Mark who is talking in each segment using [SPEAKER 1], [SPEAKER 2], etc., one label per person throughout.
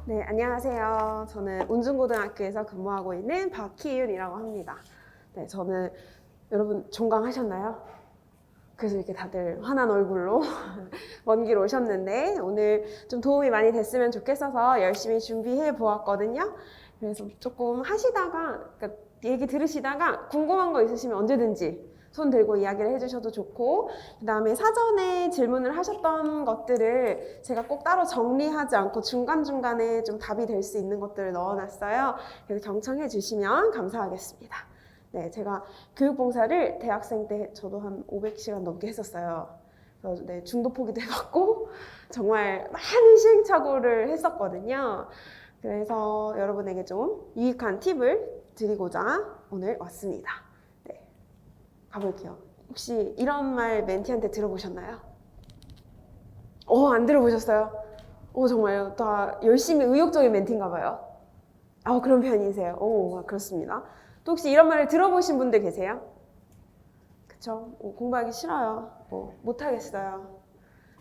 [SPEAKER 1] 네, 안녕하세요. 저는 운중고등학교에서 근무하고 있는 박희윤이라고 합니다. 네, 저는 여러분 종강하셨나요? 그래서 이렇게 다들 환한 얼굴로 먼 길 오셨는데 오늘 좀 도움이 많이 됐으면 좋겠어서 열심히 준비해 보았거든요. 그래서 조금 하시다가, 그러니까 얘기 들으시다가 궁금한 거 있으시면 언제든지 손 들고 이야기를 해주셔도 좋고, 그 다음에 사전에 질문을 하셨던 것들을 제가 꼭 따로 정리하지 않고 중간중간에 좀 답이 될 수 있는 것들을 넣어놨어요. 그래서 경청해 주시면 감사하겠습니다. 네, 제가 교육봉사를 대학생 때 저도 한 500시간 넘게 했었어요. 그래서 네, 중도 포기도 해봤고 정말 많은 시행착오를 했었거든요. 그래서 여러분에게 좀 유익한 팁을 드리고자 오늘 왔습니다. 네, 가볼게요. 혹시 이런 말 멘티한테 들어보셨나요? 안 들어보셨어요? 정말요? 다 열심히 의욕적인 멘티인가 봐요. 그런 편이세요. 그렇습니다. 또 혹시 이런 말을 들어보신 분들 계세요? 그쵸? 공부하기 싫어요. 못하겠어요.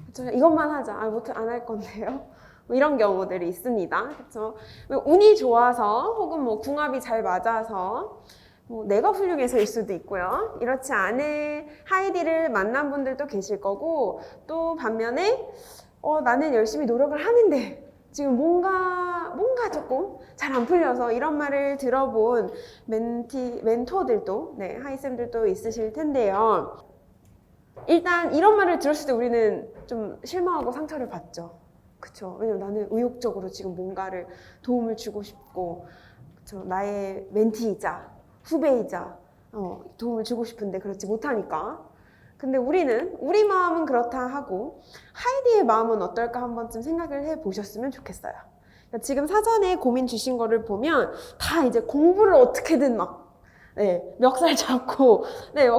[SPEAKER 1] 그쵸? 이것만 하자. 안 할 건데요. 이런 경우들이 있습니다. 그쵸? 운이 좋아서 혹은 궁합이 잘 맞아서 내가 훌륭해서일 수도 있고요. 이렇지 않은 하이디를 만난 분들도 계실 거고, 또 반면에 나는 열심히 노력을 하는데 지금 뭔가 조금 잘 안 풀려서 이런 말을 들어본 멘토들도, 네, 하이쌤들도 있으실 텐데요. 일단 이런 말을 들었을 때 우리는 좀 실망하고 상처를 받죠. 그쵸? 왜냐면 나는 의욕적으로 지금 뭔가를 도움을 주고 싶고, 그쵸? 나의 멘티이자 후배이자 도움을 주고 싶은데 그렇지 못하니까. 근데 우리 마음은 그렇다 하고 하이디의 마음은 어떨까 한 번쯤 생각을 해보셨으면 좋겠어요. 그러니까 지금 사전에 고민 주신 거를 보면 다 이제 공부를 어떻게든 멱살 잡고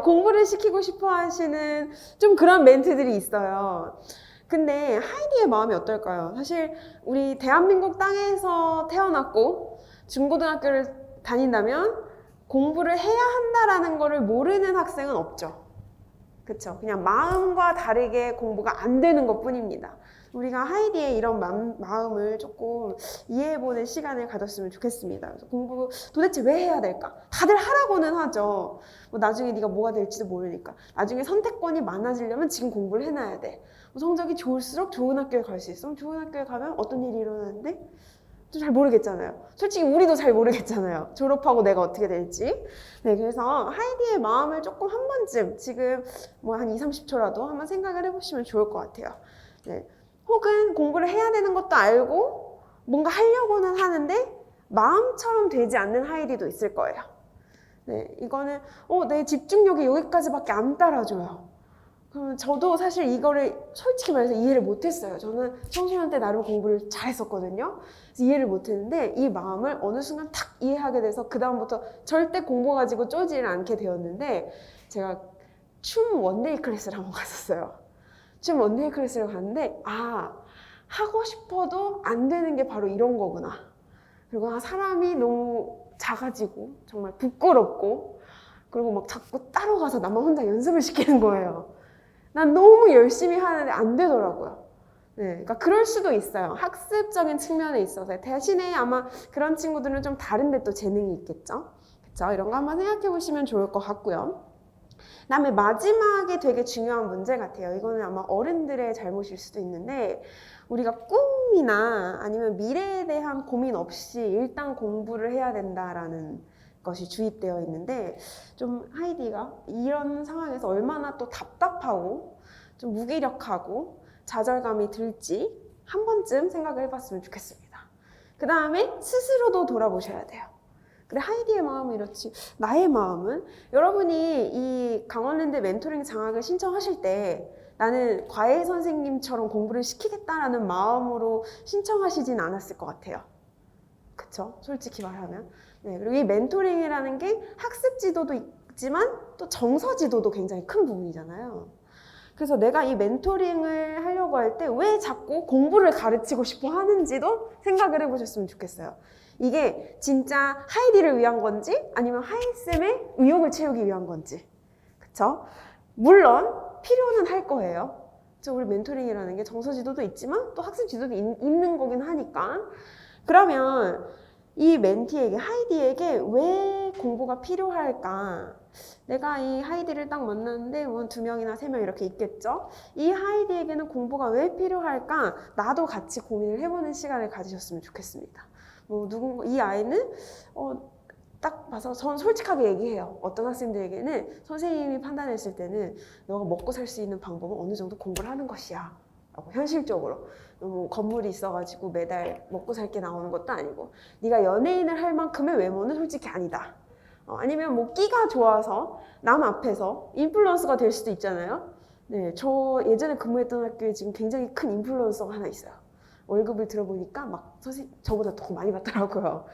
[SPEAKER 1] 공부를 시키고 싶어 하시는 좀 그런 멘트들이 있어요. 근데 하이디의 마음이 어떨까요? 사실 우리 대한민국 땅에서 태어났고 중고등학교를 다닌다면 공부를 해야 한다라는 거를 모르는 학생은 없죠. 그쵸? 그냥 마음과 다르게 공부가 안 되는 것 뿐입니다. 우리가 하이디의 이런 마음을 조금 이해해보는 시간을 가졌으면 좋겠습니다. 그래서 공부 도대체 왜 해야 될까? 다들 하라고는 하죠. 나중에 네가 뭐가 될지도 모르니까. 나중에 선택권이 많아지려면 지금 공부를 해놔야 돼. 성적이 좋을수록 좋은 학교에 갈 수 있어. 좋은 학교에 가면 어떤 일이 일어나는데? 좀 잘 모르겠잖아요. 솔직히 우리도 잘 모르겠잖아요. 졸업하고 내가 어떻게 될지. 네, 그래서 하이디의 마음을 조금 한 번쯤 지금 한 2, 30초라도 한번 생각을 해보시면 좋을 것 같아요. 네. 혹은 공부를 해야 되는 것도 알고 뭔가 하려고는 하는데 마음처럼 되지 않는 하이디도 있을 거예요. 네, 이거는 내 집중력이 여기까지밖에 안 따라줘요. 그러면 저도 사실 이거를 솔직히 말해서 이해를 못했어요. 저는 청소년 때 나름 공부를 잘했었거든요. 그래서 이해를 못했는데 이 마음을 어느 순간 탁 이해하게 돼서 그 다음부터 절대 공부 가지고 쪼지를 않게 되었는데, 제가 춤 원데이 클래스를 한번 갔었어요. 춤 원데이 클래스를 갔는데 하고 싶어도 안 되는 게 바로 이런 거구나. 그리고 사람이 너무 작아지고 정말 부끄럽고, 그리고 막 자꾸 따로 가서 나만 혼자 연습을 시키는 거예요. 난 너무 열심히 하는데 안 되더라고요. 네, 그러니까 그럴 수도 있어요. 학습적인 측면에 있어서. 대신에 아마 그런 친구들은 좀 다른데 또 재능이 있겠죠. 그쵸? 이런 거 한번 생각해 보시면 좋을 것 같고요. 그다음에 마지막에 되게 중요한 문제 같아요. 이거는 아마 어른들의 잘못일 수도 있는데, 우리가 꿈이나 아니면 미래에 대한 고민 없이 일단 공부를 해야 된다라는 것이 주입되어 있는데, 좀 하이디가 이런 상황에서 얼마나 또 답답하고 좀 무기력하고 좌절감이 들지 한 번쯤 생각을 해봤으면 좋겠습니다. 그 다음에 스스로도 돌아보셔야 돼요. 그래, 하이디의 마음은 이렇지, 나의 마음은? 여러분이 이 강원랜드 멘토링 장학을 신청하실 때 나는 과외 선생님처럼 공부를 시키겠다라는 마음으로 신청하시진 않았을 것 같아요. 그쵸? 솔직히 말하면. 네, 그리고 이 멘토링이라는 게 학습 지도도 있지만 또 정서 지도도 굉장히 큰 부분이잖아요. 그래서 내가 이 멘토링을 하려고 할 때 왜 자꾸 공부를 가르치고 싶어 하는지도 생각을 해보셨으면 좋겠어요. 이게 진짜 하이디를 위한 건지 아니면 하이쌤의 의욕을 채우기 위한 건지. 그쵸? 물론 필요는 할 거예요. 우리 멘토링이라는 게 정서 지도도 있지만 또 학습 지도도 있는 거긴 하니까. 그러면 이 멘티에게, 하이디에게 왜 공부가 필요할까? 내가 이 하이디를 딱 만났는데 뭐 2명이나 3명 이렇게 있겠죠? 이 하이디에게는 공부가 왜 필요할까? 나도 같이 고민을 해보는 시간을 가지셨으면 좋겠습니다. 뭐 이 아이는 딱 봐서 전 솔직하게 얘기해요. 어떤 학생들에게는 선생님이 판단했을 때는 너가 먹고 살 수 있는 방법은 어느 정도 공부를 하는 것이야. 현실적으로. 너무 건물이 있어가지고 매달 먹고 살 게 나오는 것도 아니고 네가 연예인을 할 만큼의 외모는 솔직히 아니다. 아니면 뭐 끼가 좋아서 남 앞에서 인플루언서가 될 수도 있잖아요. 네, 저 예전에 근무했던 학교에 지금 굉장히 큰 인플루언서가 하나 있어요. 월급을 들어보니까 막 선생님 저보다 더 많이 받더라고요.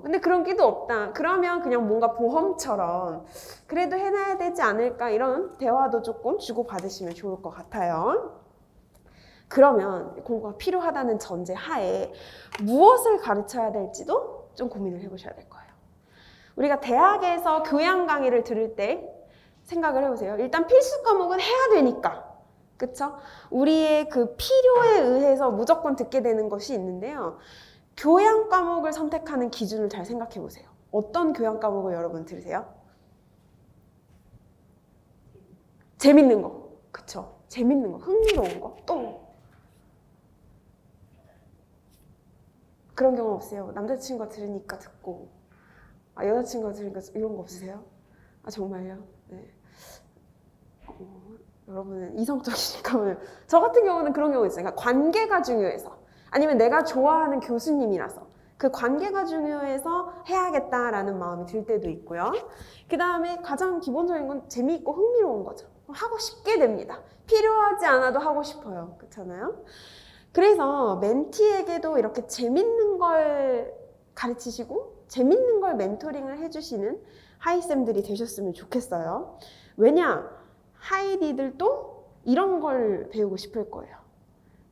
[SPEAKER 1] 근데 그런 끼도 없다. 그러면 그냥 뭔가 보험처럼 그래도 해놔야 되지 않을까 이런 대화도 조금 주고받으시면 좋을 것 같아요. 그러면 공부가 필요하다는 전제 하에 무엇을 가르쳐야 될지도 좀 고민을 해보셔야 될 거예요. 우리가 대학에서 교양 강의를 들을 때 생각을 해보세요. 일단 필수 과목은 해야 되니까. 그쵸? 우리의 그 필요에 의해서 무조건 듣게 되는 것이 있는데요. 교양 과목을 선택하는 기준을 잘 생각해 보세요. 어떤 교양 과목을 여러분 들으세요? 재밌는 거. 그쵸? 재밌는 거, 흥미로운 거. 또 그런 경험 없으세요? 남자친구가 들으니까 듣고 여자친구가 들으니까 이런 거 없으세요? 정말요? 네. 여러분은 이성적이니까 저 같은 경우는 그런 경우 있어요. 그러니까 관계가 중요해서 아니면 내가 좋아하는 교수님이라서 그 관계가 중요해서 해야겠다라는 마음이 들 때도 있고요. 그 다음에 가장 기본적인 건 재미있고 흥미로운 거죠. 하고 싶게 됩니다. 필요하지 않아도 하고 싶어요. 그렇잖아요? 그래서 멘티에게도 이렇게 재밌는 걸 가르치시고 재밌는 걸 멘토링을 해주시는 하이쌤들이 되셨으면 좋겠어요. 왜냐? 하이디들도 이런 걸 배우고 싶을 거예요.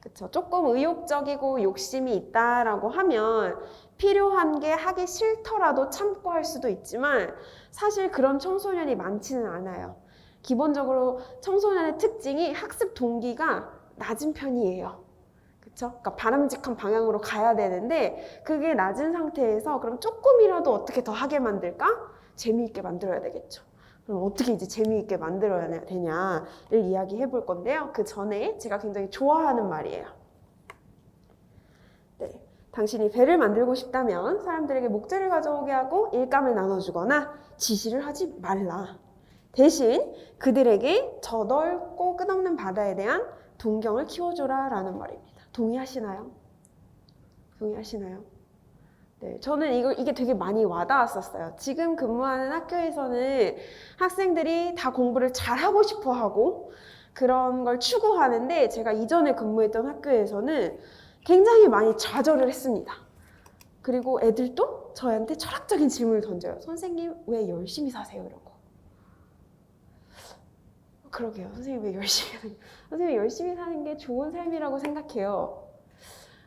[SPEAKER 1] 그쵸? 조금 의욕적이고 욕심이 있다라고 하면 필요한 게 하기 싫더라도 참고 할 수도 있지만 사실 그런 청소년이 많지는 않아요. 기본적으로 청소년의 특징이 학습 동기가 낮은 편이에요. 그쵸? 그러니까 바람직한 방향으로 가야 되는데 그게 낮은 상태에서 그럼 조금이라도 어떻게 더 하게 만들까? 재미있게 만들어야 되겠죠. 그럼 어떻게 이제 재미있게 만들어야 되냐를 이야기해 볼 건데요. 그 전에 제가 굉장히 좋아하는 말이에요. 네, 당신이 배를 만들고 싶다면 사람들에게 목재를 가져오게 하고 일감을 나눠주거나 지시를 하지 말라. 대신 그들에게 저 넓고 끝없는 바다에 대한 동경을 키워줘라 라는 말입니다. 동의하시나요? 동의하시나요? 네, 저는 이게 되게 많이 와닿았었어요. 지금 근무하는 학교에서는 학생들이 다 공부를 잘하고 싶어 하고 그런 걸 추구하는데 제가 이전에 근무했던 학교에서는 굉장히 많이 좌절을 했습니다. 그리고 애들도 저한테 철학적인 질문을 던져요. 선생님, 왜 열심히 사세요? 이런 거. 그러게요. 선생님, 왜 열심히 사는 선생님, 열심히 사는 게 좋은 삶이라고 생각해요.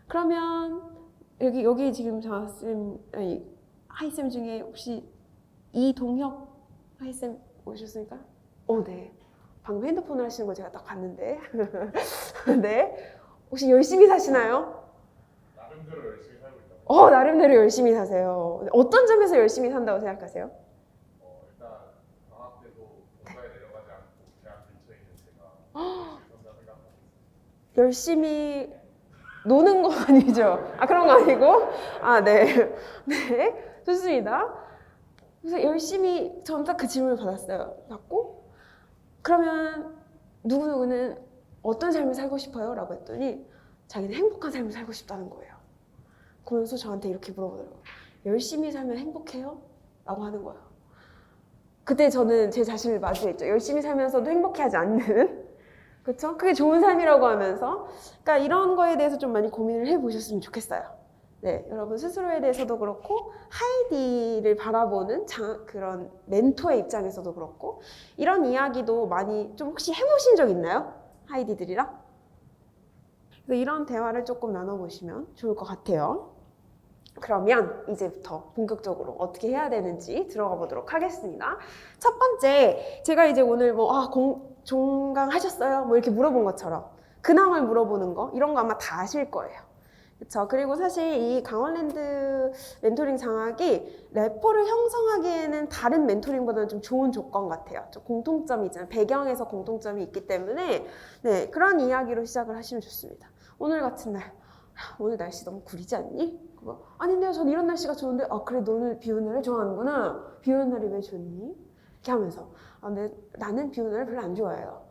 [SPEAKER 1] 그러면 여기 지금 하이쌤 중에 혹시 이동혁 하이쌤 오셨습니까? 네. 방금 핸드폰을 하시는 거 제가 딱 봤는데. 네. 혹시 열심히 사시나요?
[SPEAKER 2] 나름대로 열심히 살고 있다고.
[SPEAKER 1] 나름대로 열심히 사세요. 어떤 점에서 열심히 산다고 생각하세요?
[SPEAKER 2] 일단 방학 때도 본가에 내려가지 않고 대학 근처에 있는 제가 산다 생각하고 있습니다.
[SPEAKER 1] 열심히 노는 거 아니죠? 그런 거 아니고? 네. 네. 좋습니다. 그래서 열심히, 저는 딱 그 질문을 받고, 그러면 누구누구는 어떤 삶을 살고 싶어요? 라고 했더니 자기는 행복한 삶을 살고 싶다는 거예요. 그러면서 저한테 이렇게 물어보더라고요. 열심히 살면 행복해요? 라고 하는 거예요. 그때 저는 제 자신을 마주했죠. 열심히 살면서도 행복해하지 않는 그렇죠? 그게 좋은 삶이라고 하면서 그러니까 이런 거에 대해서 좀 많이 고민을 해보셨으면 좋겠어요. 네, 여러분 스스로에 대해서도 그렇고 하이디를 바라보는 그런 멘토의 입장에서도 그렇고 이런 이야기도 많이 좀 혹시 해보신 적 있나요? 하이디들이랑? 이런 대화를 조금 나눠보시면 좋을 것 같아요. 그러면 이제부터 본격적으로 어떻게 해야 되는지 들어가 보도록 하겠습니다. 첫 번째, 제가 이제 오늘 종강하셨어요? 뭐 이렇게 물어본 것처럼 근황을 물어보는 거 이런 거 아마 다 아실 거예요. 그쵸. 그리고 사실 이 강원랜드 멘토링 장학이 래퍼를 형성하기에는 다른 멘토링보다는 좀 좋은 조건 같아요. 좀 공통점이 있잖아요. 배경에서 공통점이 있기 때문에 네, 그런 이야기로 시작을 하시면 좋습니다. 오늘 같은 날, 오늘 날씨 너무 구리지 않니? 그거, 아닌데요, 전 이런 날씨가 좋은데. 아, 그래, 너는 비 오는 날을 좋아하는구나. 비 오는 날이 왜 좋니? 이렇게 하면서, 아, 근데 나는 비 오는 날을 별로 안 좋아해요.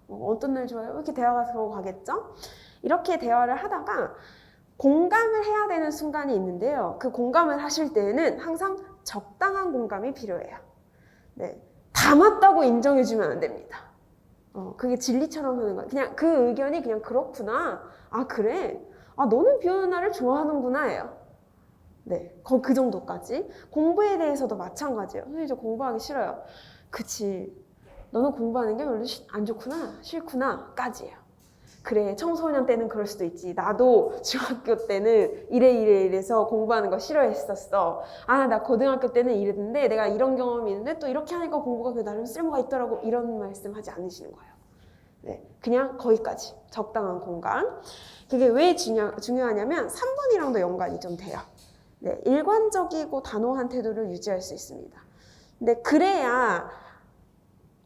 [SPEAKER 1] 어떤 날 좋아해요? 이렇게 대화가 들어가겠죠? 이렇게 대화를 하다가 공감을 해야 되는 순간이 있는데요. 그 공감을 하실 때에는 항상 적당한 공감이 필요해요. 네, 다 맞다고 인정해주면 안 됩니다. 그게 진리처럼 하는 거예요. 그냥 그 의견이 그냥 그렇구나. 아, 그래? 아, 너는 비 오는 날을 좋아하는구나예요. 네, 그 정도까지. 공부에 대해서도 마찬가지예요. 선생님, 저 공부하기 싫어요. 그치. 너는 공부하는 게 별로 안 좋구나, 싫구나, 까지예요. 그래, 청소년 때는 그럴 수도 있지. 나도 중학교 때는 이래서 공부하는 거 싫어했었어. 아, 나 고등학교 때는 이랬는데 내가 이런 경험이 있는데 또 이렇게 하니까 공부가 그 나름 쓸모가 있더라고. 이런 말씀 하지 않으시는 거예요. 네, 그냥 거기까지. 적당한 공감. 그게 왜 중요하냐면 3번이랑도 연관이 좀 돼요. 네, 일관적이고 단호한 태도를 유지할 수 있습니다. 근데 그래야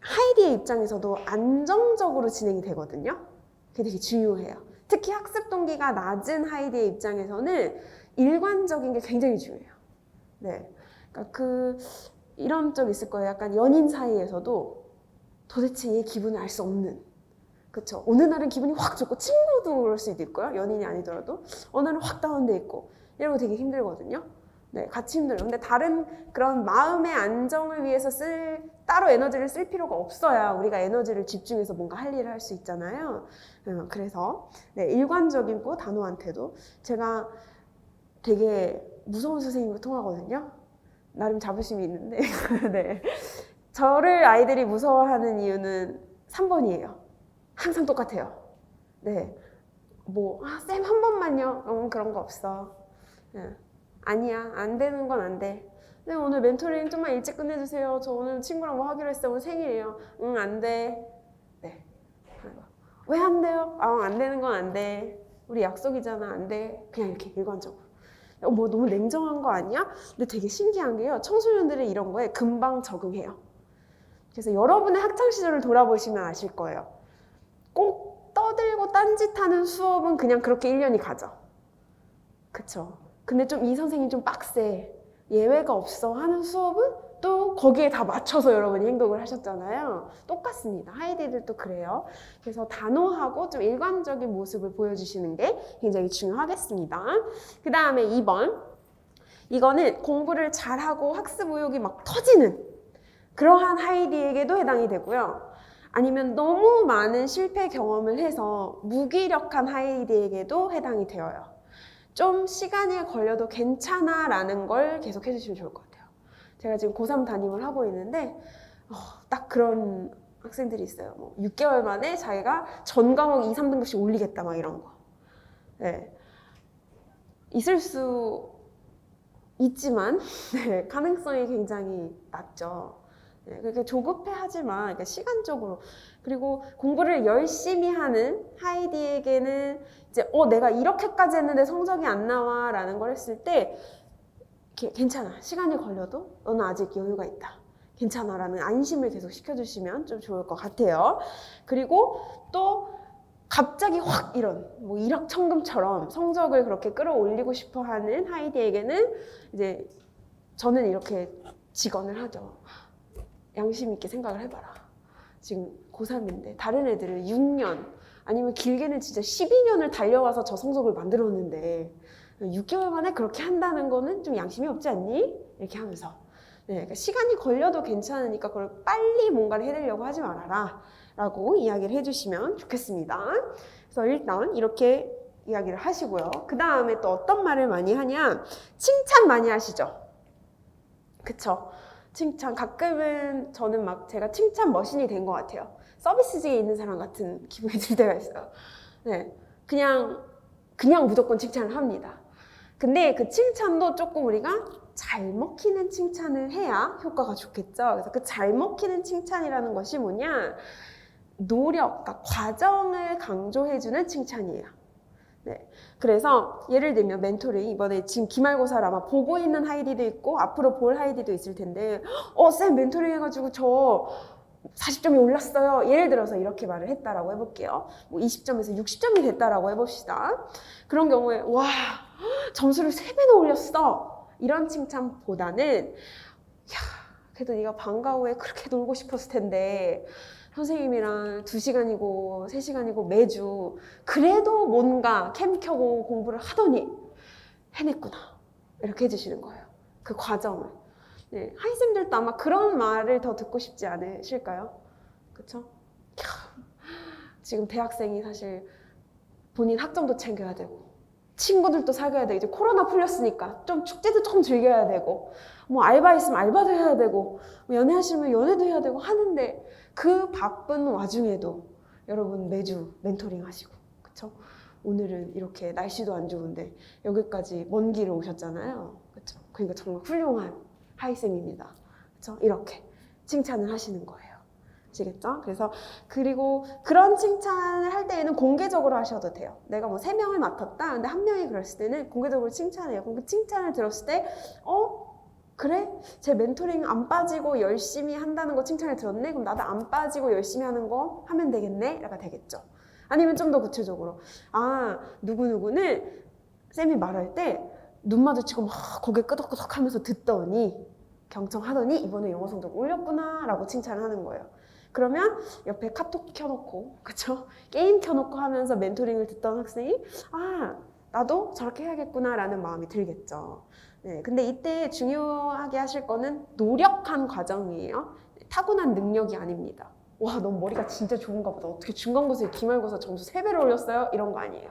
[SPEAKER 1] 하이디의 입장에서도 안정적으로 진행이 되거든요. 그게 되게 중요해요. 특히 학습 동기가 낮은 하이디의 입장에서는 일관적인 게 굉장히 중요해요. 네, 그러니까 이런 적 있을 거예요. 약간 연인 사이에서도 도대체 얘 기분을 알 수 없는. 그쵸? 어느 날은 기분이 확 좋고 친구도 그럴 수도 있고요. 연인이 아니더라도 어느 날은 확 다운돼 있고 이런 거 되게 힘들거든요. 네, 같이 힘들어요. 근데 다른 그런 마음의 안정을 위해서 따로 에너지를 쓸 필요가 없어야 우리가 에너지를 집중해서 뭔가 할 일을 할 수 있잖아요. 그래서 네, 일관적이고 단호한 태도. 제가 되게 무서운 선생님과 통하거든요. 나름 자부심이 있는데 네. 저를 아이들이 무서워하는 이유는 3번이에요. 항상 똑같아요. 네, 쌤 한 번만요. 그런 거 없어. 네. 아니야, 안 되는 건 안 돼. 네, 오늘 멘토링 좀만 일찍 끝내주세요. 저 오늘 친구랑 뭐 하기로 했어요. 오늘 생일이에요. 응, 안 돼. 네. 왜 안 돼요? 아, 안 되는 건 안 돼. 우리 약속이잖아. 안 돼. 그냥 이렇게 일관적으로. 너무 냉정한 거 아니야? 근데 되게 신기한 게요. 청소년들이 이런 거에 금방 적응해요. 그래서 여러분의 학창 시절을 돌아보시면 아실 거예요. 꼭 떠들고 딴짓하는 수업은 그냥 그렇게 1년이 가죠. 그쵸? 근데 좀 이 선생님 좀 빡세, 예외가 없어 하는 수업은 또 거기에 다 맞춰서 여러분이 행동을 하셨잖아요. 똑같습니다. 하이디들도 그래요. 그래서 단호하고 좀 일관적인 모습을 보여주시는 게 굉장히 중요하겠습니다. 그 다음에 2번. 이거는 공부를 잘하고 학습 의욕이 막 터지는 그러한 하이디에게도 해당이 되고요. 아니면 너무 많은 실패 경험을 해서 무기력한 하이디에게도 해당이 되어요. 좀 시간이 걸려도 괜찮아 라는 걸 계속 해주시면 좋을 것 같아요. 제가 지금 고3 담임을 하고 있는데 딱 그런 학생들이 있어요. 6개월 만에 자기가 전 과목 2, 3등급씩 올리겠다 막 이런 거. 네. 있을 수 있지만 네, 가능성이 굉장히 낮죠. 네, 그렇게 조급해하지 마. 그러니까 시간적으로. 그리고 공부를 열심히 하는 하이디에게는 이제 내가 이렇게까지 했는데 성적이 안 나와 라는 걸 했을 때 괜찮아. 시간이 걸려도 너는 아직 여유가 있다. 괜찮아 라는 안심을 계속 시켜주시면 좀 좋을 것 같아요. 그리고 또 갑자기 확 이런 일확천금처럼 성적을 그렇게 끌어올리고 싶어 하는 하이디에게는 이제 저는 이렇게 직언을 하죠. 양심 있게 생각을 해봐라. 지금 고3인데 다른 애들은 6년 아니면 길게는 진짜 12년을 달려와서 저 성적을 만들었는데 6개월 만에 그렇게 한다는 거는 좀 양심이 없지 않니? 이렇게 하면서 네, 그러니까 시간이 걸려도 괜찮으니까 그걸 빨리 뭔가를 해내려고 하지 말아라 라고 이야기를 해주시면 좋겠습니다. 그래서 일단 이렇게 이야기를 하시고요. 그 다음에 또 어떤 말을 많이 하냐? 칭찬 많이 하시죠? 그쵸? 칭찬. 가끔은 저는 제가 칭찬 머신이 된 것 같아요. 서비스직에 있는 사람 같은 기분이 들 때가 있어요. 네, 그냥 무조건 칭찬을 합니다. 근데 그 칭찬도 조금 우리가 잘 먹히는 칭찬을 해야 효과가 좋겠죠. 그래서 그 잘 먹히는 칭찬이라는 것이 뭐냐? 노력, 그러니까 과정을 강조해주는 칭찬이에요. 네. 그래서 예를 들면 멘토링 이번에 지금 기말고사를 아마 보고 있는 하이디도 있고 앞으로 볼 하이디도 있을 텐데 쌤 멘토링 해가지고 저 40점이 올랐어요. 예를 들어서 이렇게 말을 했다라고 해볼게요. 뭐 20점에서 60점이 됐다라고 해봅시다. 그런 경우에 와 점수를 3배나 올렸어. 이런 칭찬보다는 야 그래도 네가 방과 후에 그렇게 놀고 싶었을 텐데 선생님이랑 2시간이고 3시간이고 매주 그래도 뭔가 캠 켜고 공부를 하더니 해냈구나. 이렇게 해주시는 거예요. 그 과정을. 네, 하이쌤들도 아마 그런 말을 더 듣고 싶지 않으실까요? 그쵸? 지금 대학생이 사실 본인 학점도 챙겨야 되고 친구들도 사귀어야 되고 이제 코로나 풀렸으니까 좀 축제도 좀 즐겨야 되고 뭐 알바 있으면 알바도 해야 되고 뭐 연애하시면 연애도 해야 되고 하는데 그 바쁜 와중에도 여러분 매주 멘토링 하시고 그쵸? 오늘은 이렇게 날씨도 안 좋은데 여기까지 먼 길을 오셨잖아요. 그쵸? 그러니까 정말 훌륭한 하이쌤입니다. 그쵸? 이렇게 칭찬을 하시는 거예요. 아시겠죠? 그래서 그리고 그런 칭찬을 할 때에는 공개적으로 하셔도 돼요. 내가 뭐 3명을 맡았다. 근데 1명이 그랬을 때는 공개적으로 칭찬해요. 그럼 그 칭찬을 들었을 때 그래? 제 멘토링 안 빠지고 열심히 한다는 거 칭찬을 들었네? 그럼 나도 안 빠지고 열심히 하는 거 하면 되겠네? 라가 되겠죠. 아니면 좀 더 구체적으로 누구누구는 쌤이 말할 때 눈 마주치고 막 고개 끄덕끄덕 하면서 듣더니 경청하더니 이번에 영어 성적 올렸구나 라고 칭찬을 하는 거예요. 그러면 옆에 카톡 켜놓고 그쵸? 게임 켜놓고 하면서 멘토링을 듣던 학생이 나도 저렇게 해야겠구나 라는 마음이 들겠죠. 네, 근데 이때 중요하게 하실 거는 노력한 과정이에요. 타고난 능력이 아닙니다. 와, 넌 머리가 진짜 좋은가 보다. 어떻게 중간고사에 기말고사 점수 3배를 올렸어요? 이런 거 아니에요.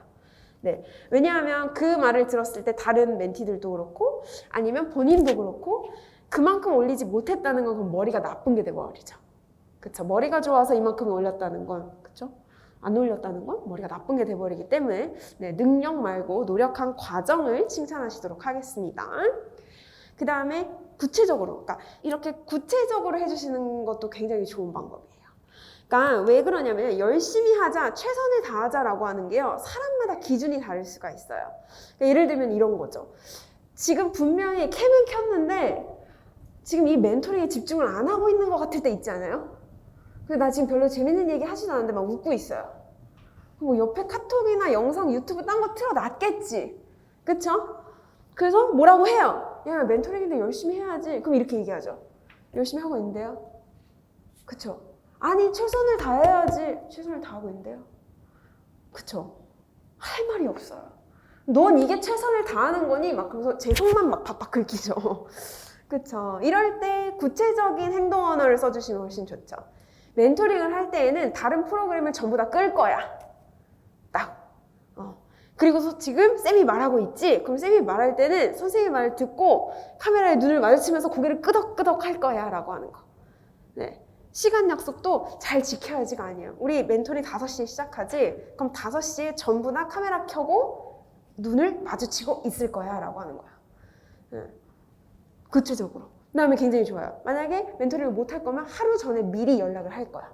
[SPEAKER 1] 네, 왜냐하면 그 말을 들었을 때 다른 멘티들도 그렇고 아니면 본인도 그렇고 그만큼 올리지 못했다는 건 그럼 머리가 나쁜 게 돼버리죠. 그쵸? 머리가 좋아서 이만큼 올렸다는 건 그쵸? 안 올렸다는 건 머리가 나쁜 게 돼버리기 때문에 네, 능력 말고 노력한 과정을 칭찬하시도록 하겠습니다. 그 다음에 구체적으로, 그러니까 이렇게 구체적으로 해주시는 것도 굉장히 좋은 방법이에요. 그러니까 왜 그러냐면 열심히 하자, 최선을 다하자라고 하는 게요. 사람마다 기준이 다를 수가 있어요. 그러니까 예를 들면 이런 거죠. 지금 분명히 캠은 켰는데 지금 이 멘토링에 집중을 안 하고 있는 것 같을 때 있지 않아요? 근데 나 지금 별로 재밌는 얘기 하지도 않는데 막 웃고 있어요. 뭐 옆에 카톡이나 영상, 유튜브 딴 거 틀어놨겠지. 그쵸? 그래서 뭐라고 해요? 야, 멘토링인데 열심히 해야지. 그럼 이렇게 얘기하죠. 열심히 하고 있는데요. 그쵸? 아니, 최선을 다해야지. 최선을 다하고 있는데요. 그쵸? 할 말이 없어요. 넌 이게 최선을 다하는 거니? 막 그러면서 제 속만 막 박박 긁히죠. 그쵸? 이럴 때 구체적인 행동 언어를 써주시면 훨씬 좋죠. 멘토링을 할 때에는 다른 프로그램을 전부 다 끌 거야. 딱. 그리고 지금 쌤이 말하고 있지? 그럼 쌤이 말할 때는 선생님 말을 듣고 카메라에 눈을 마주치면서 고개를 끄덕끄덕 할 거야 라고 하는 거. 네. 시간 약속도 잘 지켜야지가 아니에요. 우리 멘토링 5시에 시작하지? 그럼 5시에 전부 다 카메라 켜고 눈을 마주치고 있을 거야 라고 하는 거야. 네. 구체적으로. 그 다음에 굉장히 좋아요. 만약에 멘토링을 못 할 거면 하루 전에 미리 연락을 할 거야.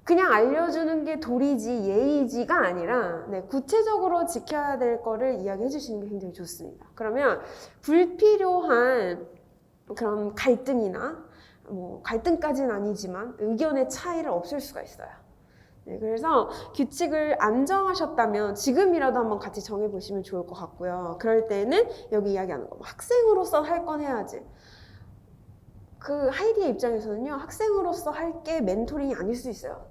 [SPEAKER 1] 그냥 알려주는 게 도리지 예의지가 아니라 네, 구체적으로 지켜야 될 거를 이야기해 주시는 게 굉장히 좋습니다. 그러면 불필요한 그런 갈등이나 뭐 갈등까지는 아니지만 의견의 차이를 없앨 수가 있어요. 네, 그래서 규칙을 안 정하셨다면 지금이라도 한번 같이 정해보시면 좋을 것 같고요. 그럴 때는 여기 이야기하는 거 학생으로서 할 건 해야지. 그 하이디의 입장에서는요, 학생으로서 할 게 멘토링이 아닐 수 있어요.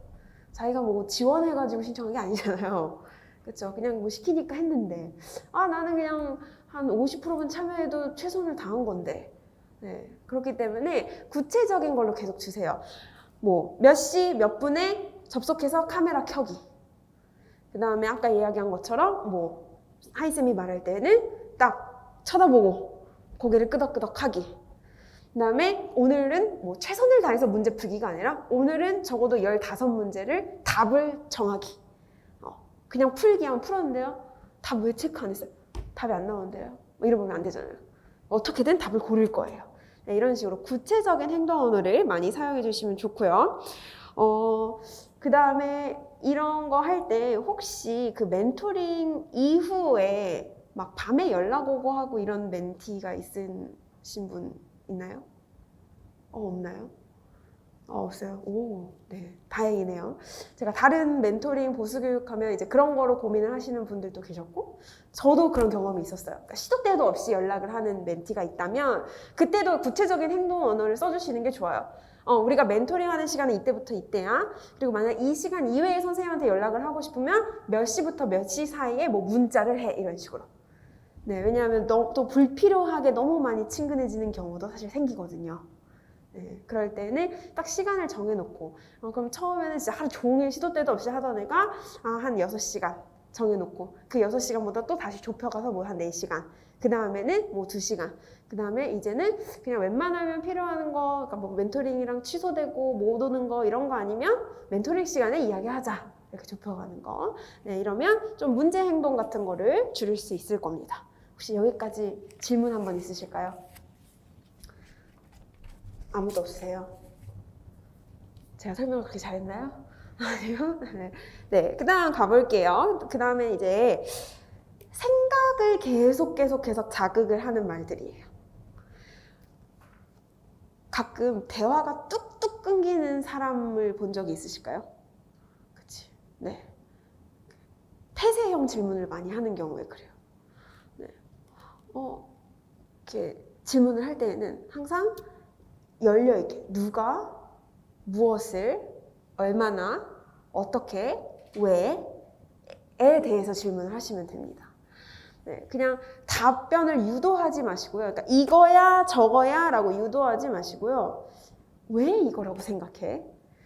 [SPEAKER 1] 자기가 뭐 지원해가지고 신청한 게 아니잖아요. 그쵸? 그냥 뭐 시키니까 했는데 나는 그냥 한 50%만 참여해도 최선을 다한 건데. 네, 그렇기 때문에 구체적인 걸로 계속 주세요. 뭐 몇 시 몇 분에 접속해서 카메라 켜기. 그 다음에 아까 이야기한 것처럼 뭐 하이쌤이 말할 때는 딱 쳐다보고 고개를 끄덕끄덕 하기. 그 다음에 오늘은 뭐 최선을 다해서 문제 풀기가 아니라 오늘은 적어도 15문제를 답을 정하기. 그냥 풀기 하면 풀었는데요. 답 왜 체크 안 했어요? 답이 안 나오는데요. 뭐 이러면 안 되잖아요. 어떻게든 답을 고를 거예요. 네, 이런 식으로 구체적인 행동 언어를 많이 사용해 주시면 좋고요. 그 다음에 이런 거 할 때 혹시 그 멘토링 이후에 막 밤에 연락 오고 하고 이런 멘티가 있으신 분 있나요? 없나요? 없어요. 오, 네, 다행이네요. 제가 다른 멘토링 보수교육하면 이제 그런 거로 고민을 하시는 분들도 계셨고, 저도 그런 경험이 있었어요. 그러니까 시도 때도 없이 연락을 하는 멘티가 있다면, 그때도 구체적인 행동 언어를 써주시는 게 좋아요. 우리가 멘토링 하는 시간은 이때부터 이때야. 그리고 만약 이 시간 이외에 선생님한테 연락을 하고 싶으면 몇 시부터 몇 시 사이에 뭐 문자를 해. 이런 식으로. 네, 왜냐하면 또 불필요하게 너무 많이 친근해지는 경우도 사실 생기거든요. 네, 그럴 때는 딱 시간을 정해놓고 그럼 처음에는 진짜 하루 종일 시도 때도 없이 하던 애가 한 6시간 정해놓고 그 6시간보다 또 다시 좁혀가서 뭐 한 4시간 그 다음에는 뭐 2시간 그 다음에 이제는 그냥 웬만하면 필요한 거 그러니까 뭐 멘토링이랑 취소되고 못 오는 거 이런 거 아니면 멘토링 시간에 이야기하자 이렇게 좁혀가는 거 네, 이러면 좀 문제 행동 같은 거를 줄일 수 있을 겁니다. 혹시 여기까지 질문 한번 있으실까요? 아무도 없으세요? 제가 설명을 그렇게 잘했나요? 아니요? 네, 그 다음 가볼게요. 그 다음에 이제 생각을 계속 자극을 하는 말들이에요. 가끔 대화가 뚝뚝 끊기는 사람을 본 적이 있으실까요? 그치? 네. 폐쇄형 질문을 많이 하는 경우에 그래요. 네. 이렇게 질문을 할 때에는 항상 열려있게 누가 무엇을 얼마나 어떻게 왜에 대해서 질문을 하시면 됩니다. 네, 그냥 답변을 유도하지 마시고요. 그러니까 이거야 저거야 라고 유도하지 마시고요. 왜 이거라고 생각해?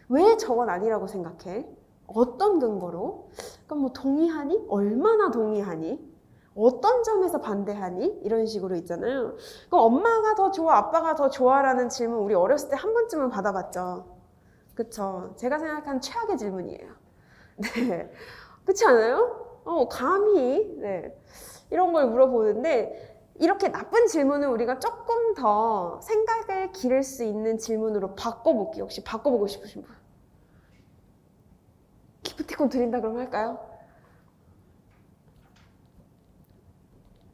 [SPEAKER 1] 왜 저건 아니라고 생각해? 어떤 근거로? 그러니까 뭐 동의하니? 얼마나 동의하니? 어떤 점에서 반대하니? 이런 식으로 있잖아요. 그럼 엄마가 더 좋아, 아빠가 더 좋아라는 질문 우리 어렸을 때 한 번쯤은 받아봤죠. 그쵸? 제가 생각하는 최악의 질문이에요. 네. 그렇지 않아요? 감히 네. 이런 걸 물어보는데 이렇게 나쁜 질문을 우리가 조금 더 생각을 기를 수 있는 질문으로 바꿔볼게요. 혹시 바꿔보고 싶으신 분? 기프티콘 드린다 그러면 할까요?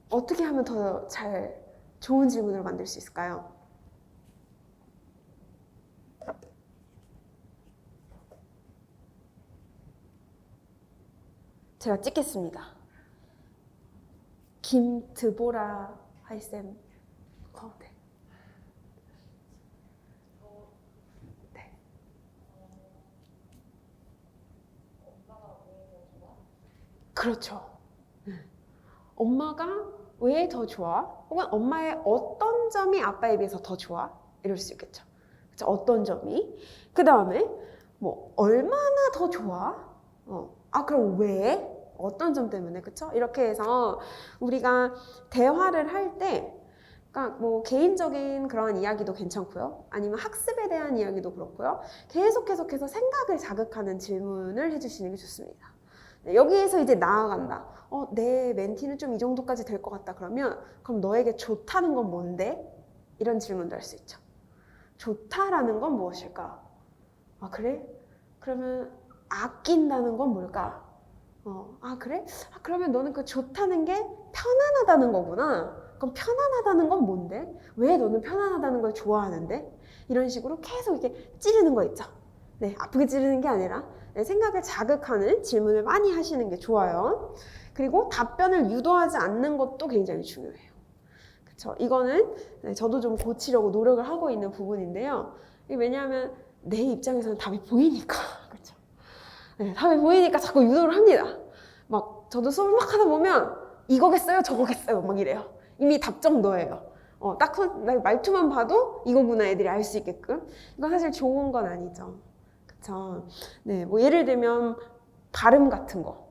[SPEAKER 1] 어떻게 하면 더 잘 좋은 질문으로 만들 수 있을까요? 제가 찍겠습니다. 김드보라 하이쌤 가운데. 네. 그렇죠. 엄마가 왜 더 좋아? 혹은 엄마의 어떤 점이 아빠에 비해서 더 좋아? 이럴 수 있겠죠. 그쵸? 어떤 점이? 그 다음에 뭐 얼마나 더 좋아? 그럼 왜? 어떤 점 때문에? 그쵸? 이렇게 해서 우리가 대화를 할 때 그러니까 뭐 개인적인 그런 이야기도 괜찮고요. 아니면 학습에 대한 이야기도 그렇고요. 계속해서 생각을 자극하는 질문을 해주시는 게 좋습니다. 네, 여기에서 이제 나아간다. 내 멘티는 좀 이 정도까지 될 것 같다. 그럼 너에게 좋다는 건 뭔데? 이런 질문도 할 수 있죠. 좋다라는 건 무엇일까? 그래? 그러면 아낀다는 건 뭘까? 그래? 그러면 너는 그 좋다는 게 편안하다는 거구나. 그럼 편안하다는 건 뭔데? 왜 너는 편안하다는 걸 좋아하는데? 이런 식으로 계속 이렇게 찌르는 거 있죠. 네, 아프게 찌르는 게 아니라 네, 생각을 자극하는 질문을 많이 하시는 게 좋아요. 그리고 답변을 유도하지 않는 것도 굉장히 중요해요. 그쵸? 이거는 네, 저도 좀 고치려고 노력을 하고 있는 부분인데요. 왜냐하면 내 입장에서는 답이 보이니까. 그쵸? 네, 답이 보이니까 자꾸 유도를 합니다. 막 저도 수업 막 하다 보면 이거겠어요? 저거겠어요? 막 이래요. 이미 답정 너예요. 딱 말투만 봐도 이거구나 애들이 알 수 있게끔. 이건 사실 좋은 건 아니죠. 그쵸? 네, 뭐 예를 들면 발음 같은 거.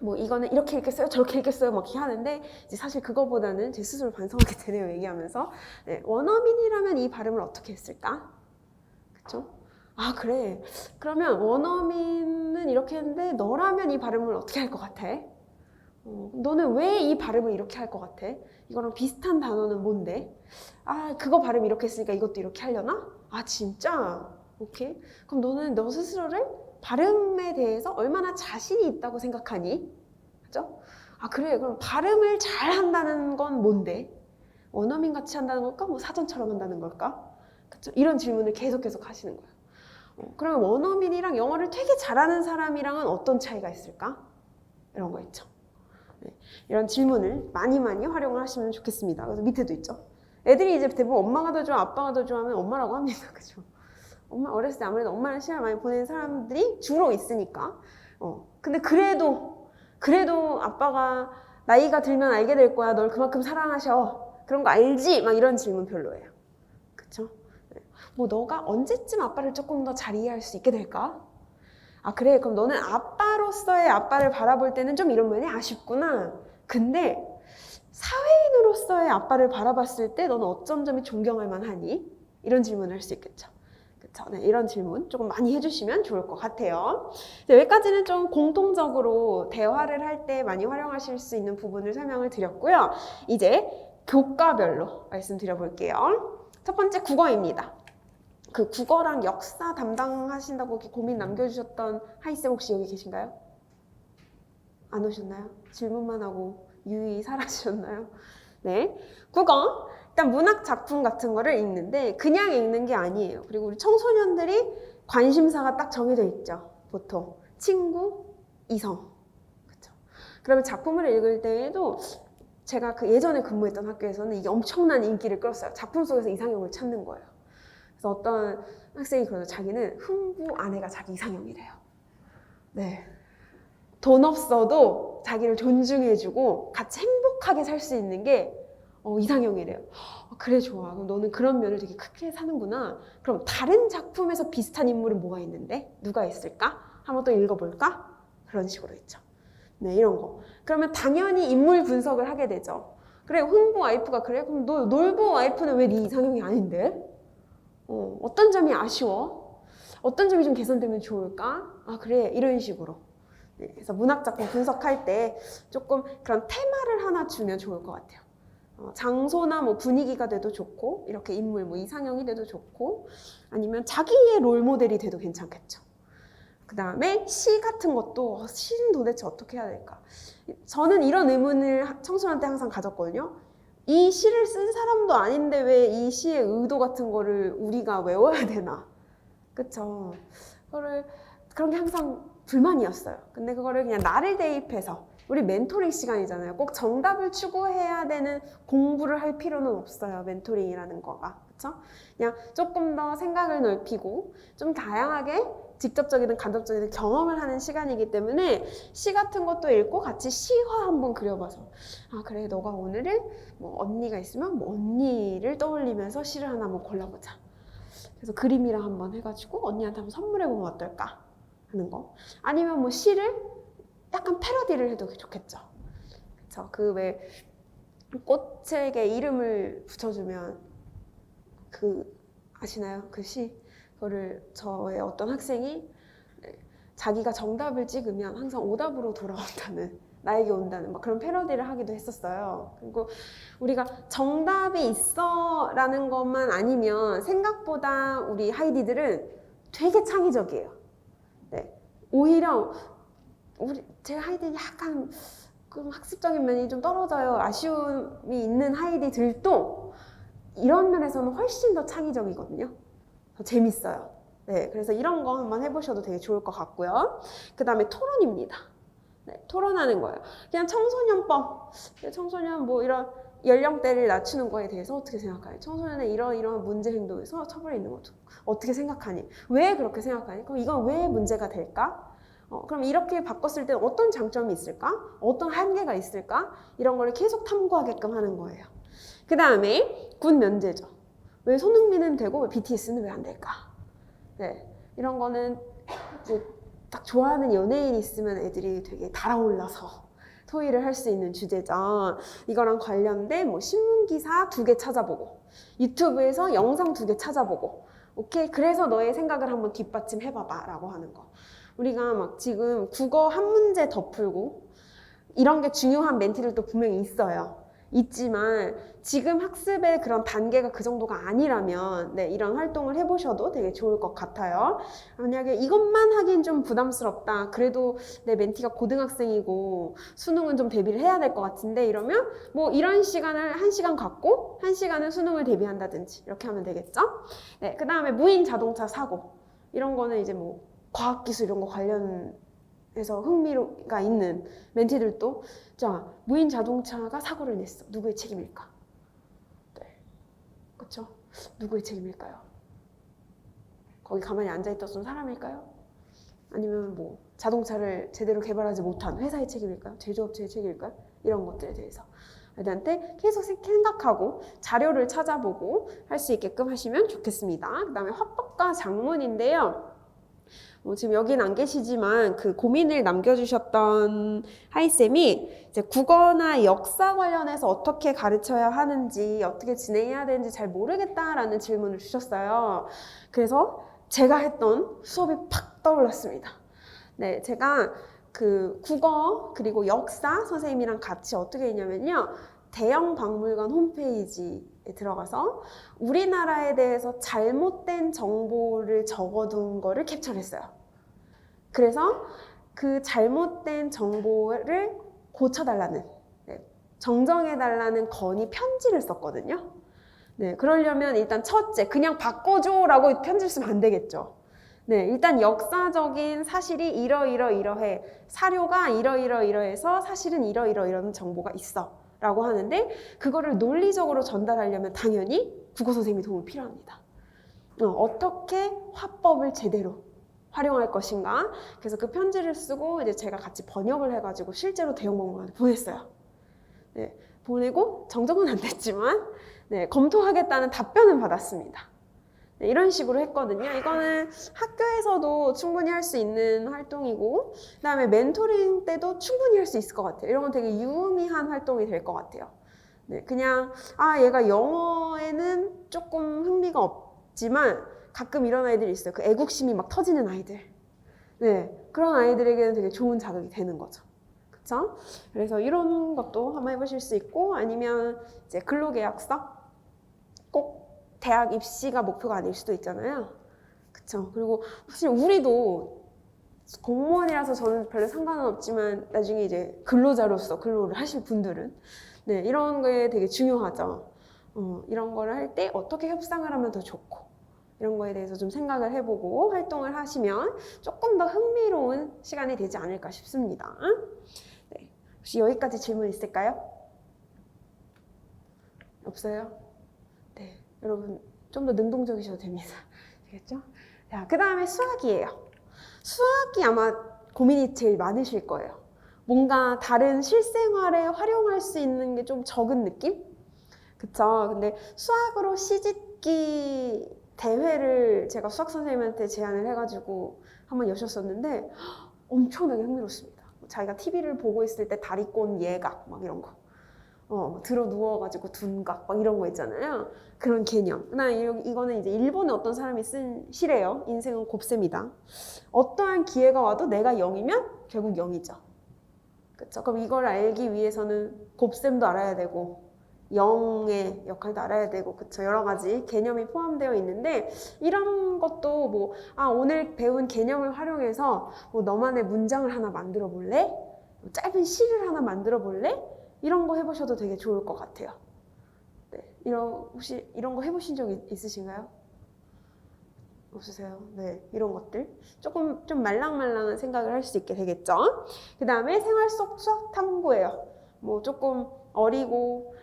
[SPEAKER 1] 뭐 이거는 이렇게 읽겠어요? 저렇게 읽겠어요? 막 이렇게 하는데 이제 사실 그거보다는 제 스스로 반성하게 되네요. 얘기하면서 네, 원어민이라면 이 발음을 어떻게 했을까? 그쵸? 그래. 그러면 원어민은 이렇게 했는데 너라면 이 발음을 어떻게 할 것 같아? 너는 왜 이 발음을 이렇게 할 것 같아? 이거랑 비슷한 단어는 뭔데? 그거 발음 이렇게 했으니까 이것도 이렇게 하려나? 진짜? 오케이? 그럼 너는 너 스스로를 발음에 대해서 얼마나 자신이 있다고 생각하니? 그죠? 아, 그래. 그럼 발음을 잘 한다는 건 뭔데? 원어민 같이 한다는 걸까? 뭐 사전처럼 한다는 걸까? 그쵸? 이런 질문을 계속 하시는 거예요. 그러면 원어민이랑 영어를 되게 잘하는 사람이랑은 어떤 차이가 있을까? 이런 거 있죠. 네. 이런 질문을 많이 활용을 하시면 좋겠습니다. 그래서 밑에도 있죠. 애들이 이제 대부분 엄마가 더 좋아, 아빠가 더 좋아하면 엄마라고 합니다. 그죠? 엄마 어렸을 때 아무래도 엄마랑 시간을 많이 보내는 사람들이 주로 있으니까. 근데 그래도 아빠가 나이가 들면 알게 될 거야. 널 그만큼 사랑하셔. 그런 거 알지? 막 이런 질문 별로예요. 그쵸? 뭐 너가 언제쯤 아빠를 조금 더 잘 이해할 수 있게 될까? 아, 그래. 그럼 너는 아빠로서의 아빠를 바라볼 때는 좀 이런 면이 아쉽구나. 근데 사회인으로서의 아빠를 바라봤을 때 너는 어떤 점이 존경할 만하니? 이런 질문을 할 수 있겠죠. 그쵸? 네, 이런 질문 조금 많이 해주시면 좋을 것 같아요. 여기까지는 좀 공통적으로 대화를 할 때 많이 활용하실 수 있는 부분을 설명을 드렸고요. 이제 교과별로 말씀드려 볼게요. 첫 번째 국어입니다. 그 국어랑 역사 담당하신다고 이렇게 고민 남겨주셨던 하이쌤 혹시 여기 계신가요? 안 오셨나요? 질문만 하고 유유히 사라지셨나요? 네, 국어. 일단 문학 작품 같은 거를 읽는데 그냥 읽는 게 아니에요. 그리고 우리 청소년들이 관심사가 딱 정해져 있죠. 보통 친구, 이성. 그렇죠? 그러면 작품을 읽을 때에도 제가 그 예전에 근무했던 학교에서는 이게 엄청난 인기를 끌었어요. 작품 속에서 이상형을 찾는 거예요. 그래서 어떤 학생이 그러죠. 자기는 흥부 아내가 자기 이상형이래요. 네. 돈 없어도 자기를 존중해주고 같이 행복하게 살 수 있는 게 이상형이래요. 그래, 좋아. 그럼 너는 그런 면을 되게 크게 사는구나. 그럼 다른 작품에서 비슷한 인물은 뭐가 있는데? 누가 있을까? 한번 또 읽어볼까? 그런 식으로 있죠. 네, 이런 거. 그러면 당연히 인물 분석을 하게 되죠. 그래, 흥부 와이프가 그래? 그럼 너 놀부 와이프는 왜 네 이상형이 아닌데? 어떤 점이 아쉬워? 어떤 점이 좀 개선되면 좋을까? 아, 그래. 이런 식으로. 네, 그래서 문학작품 분석할 때 조금 그런 테마를 하나 주면 좋을 것 같아요. 장소나 뭐 분위기가 돼도 좋고, 이렇게 인물 뭐 이상형이 돼도 좋고, 아니면 자기의 롤모델이 돼도 괜찮겠죠. 그 다음에 시 같은 것도 시는 도대체 어떻게 해야 될까? 저는 이런 의문을 청소년 때 항상 가졌거든요. 이 시를 쓴 사람도 아닌데 왜 이 시의 의도 같은 거를 우리가 외워야 되나? 그쵸? 그런 게 항상 불만이었어요. 근데 그거를 그냥 나를 대입해서 우리 멘토링 시간이잖아요. 꼭 정답을 추구해야 되는 공부를 할 필요는 없어요. 멘토링이라는 거가. 그쵸? 그냥 조금 더 생각을 넓히고 좀 다양하게 직접적이든 간접적이든 경험을 하는 시간이기 때문에 시 같은 것도 읽고 같이 시화 한번 그려봐서 아, 그래, 너가 오늘은 뭐 언니가 있으면 뭐 언니를 떠올리면서 시를 하나 한번 골라보자. 그래서 그림이랑 한번 해가지고 언니한테 한번 선물해보면 어떨까 하는 거. 아니면 뭐 시를 약간 패러디를 해도 좋겠죠. 그쵸? 그 왜 꽃에게 이름을 붙여주면 아시나요? 그 시. 그거를 저의 어떤 학생이 자기가 정답을 찍으면 항상 오답으로 돌아온다는, 나에게 온다는 막 그런 패러디를 하기도 했었어요. 그리고 우리가 정답이 있어 라는 것만 아니면 생각보다 우리 하이디들은 되게 창의적이에요. 네. 오히려 제 하이디는 약간 학습적인 면이 좀 떨어져요. 아쉬움이 있는 하이디들도 이런 면에서는 훨씬 더 창의적이거든요. 더 재밌어요. 네, 그래서 이런 거 한번 해보셔도 되게 좋을 것 같고요. 그 다음에 토론입니다. 네, 토론하는 거예요. 그냥 청소년법, 청소년 뭐 이런 연령대를 낮추는 거에 대해서 어떻게 생각하니? 청소년의 이런 문제 행동에서 처벌이 있는 것도 어떻게 생각하니? 왜 그렇게 생각하니? 그럼 이건 왜 문제가 될까? 그럼 이렇게 바꿨을 때 어떤 장점이 있을까? 어떤 한계가 있을까? 이런 거를 계속 탐구하게끔 하는 거예요. 그 다음에 군 면제죠. 왜 손흥민은 되고 왜 BTS는 왜 안 될까? 네, 이런 거는 이제 딱 좋아하는 연예인이 있으면 애들이 되게 달아올라서 토의를 할 수 있는 주제죠. 이거랑 관련된 뭐 신문기사 2개 찾아보고 유튜브에서 영상 2개 찾아보고 오케이? 그래서 너의 생각을 한번 뒷받침해봐봐 라고 하는 거. 우리가 막 지금 국어 한 문제 더 풀고 이런 게 중요한 멘티들도 분명히 있어요. 있지만 지금 학습의 그런 단계가 그 정도가 아니라면 네, 이런 활동을 해보셔도 되게 좋을 것 같아요. 만약에 이것만 하긴 좀 부담스럽다. 그래도 내 멘티가 고등학생이고 수능은 좀 대비를 해야 될 것 같은데 이러면 뭐 이런 시간을 1시간 갖고 1시간은 수능을 대비한다든지 이렇게 하면 되겠죠? 네, 그 다음에 무인 자동차 사고 이런 거는 이제 뭐 과학기술 이런 거 관련해서 흥미가 있는 멘티들도 자, 무인 자동차가 사고를 냈어. 누구의 책임일까? 네. 그쵸? 누구의 책임일까요? 거기 가만히 앉아있던 사람일까요? 아니면 뭐 자동차를 제대로 개발하지 못한 회사의 책임일까요? 제조업체의 책임일까요? 이런 것들에 대해서 애들한테 계속 생각하고 자료를 찾아보고 할 수 있게끔 하시면 좋겠습니다. 그 다음에 화법과 작문인데요. 지금 여긴 안 계시지만 그 고민을 남겨주셨던 하이쌤이 이제 국어나 역사 관련해서 어떻게 가르쳐야 하는지 어떻게 진행해야 되는지 잘 모르겠다라는 질문을 주셨어요. 그래서 제가 했던 수업이 팍 떠올랐습니다. 네, 제가 그 국어 그리고 역사 선생님이랑 같이 어떻게 했냐면요. 대형 박물관 홈페이지에 들어가서 우리나라에 대해서 잘못된 정보를 적어둔 거를 캡처했어요. 그래서 그 잘못된 정보를 고쳐달라는, 네, 정정해달라는 건의 편지를 썼거든요. 네, 그러려면 일단 첫째, 그냥 바꿔줘라고 편지를 쓰면 안 되겠죠. 네, 일단 역사적인 사실이 이러이러이러해, 사료가 이러이러이러해서 사실은 이러이러이러한 정보가 있어 라고 하는데 그거를 논리적으로 전달하려면 당연히 국어 선생님이 도움이 필요합니다. 어떻게 화법을 제대로 활용할 것인가. 그래서 그 편지를 쓰고 이제 제가 같이 번역을 해가지고 실제로 대형박물관에 보냈어요. 네, 보내고 정정은 안 됐지만 네, 검토하겠다는 답변은 받았습니다. 네, 이런 식으로 했거든요. 이거는 학교에서도 충분히 할 수 있는 활동이고 그 다음에 멘토링 때도 충분히 할 수 있을 것 같아요. 이런 건 되게 유의미한 활동이 될 것 같아요. 네, 그냥 얘가 영어에는 조금 흥미가 없지만 가끔 이런 아이들이 있어요. 그 애국심이 막 터지는 아이들. 네, 그런 아이들에게는 되게 좋은 자극이 되는 거죠. 그쵸? 그래서 이런 것도 한번 해보실 수 있고 아니면 이제 근로계약서 꼭 대학 입시가 목표가 아닐 수도 있잖아요. 그쵸? 그리고 사실 우리도 공무원이라서 저는 별로 상관은 없지만 나중에 이제 근로자로서 근로를 하실 분들은 네, 이런 게 되게 중요하죠. 이런 거를 할 때 어떻게 협상을 하면 더 좋고 이런 거에 대해서 좀 생각을 해보고 활동을 하시면 조금 더 흥미로운 시간이 되지 않을까 싶습니다. 네, 혹시 여기까지 질문 있을까요? 없어요? 네, 여러분 좀 더 능동적이셔도 됩니다. 알겠죠? 자, 그 다음에 수학이에요. 수학이 아마 고민이 제일 많으실 거예요. 뭔가 다른 실생활에 활용할 수 있는 게 좀 적은 느낌? 그쵸? 근데 수학으로 시짓기 대회를 제가 수학 선생님한테 제안을 해가지고 한번 여셨었는데 엄청나게 흥미롭습니다. 자기가 TV를 보고 있을 때 다리 꼰 예각 막 이런 거. 들어 누워가지고 둔각 막 이런 거 있잖아요. 그런 개념. 이거는 이제 일본의 어떤 사람이 쓴 시래요. 인생은 곱셈이다. 어떠한 기회가 와도 내가 0이면 결국 0이죠. 그쵸? 그럼 이걸 알기 위해서는 곱셈도 알아야 되고 0의 역할도 알아야 되고 그쵸? 여러 가지 개념이 포함되어 있는데 이런 것도 뭐 오늘 배운 개념을 활용해서 뭐 너만의 문장을 하나 만들어 볼래? 짧은 시를 하나 만들어 볼래? 이런 거 해보셔도 되게 좋을 것 같아요. 네, 혹시 이런 거 해보신 적 있으신가요? 없으세요? 네, 이런 것들 조금 좀 말랑말랑한 생각을 할 수 있게 되겠죠. 그 다음에 생활 속 수학 탐구예요. 뭐 조금 어리고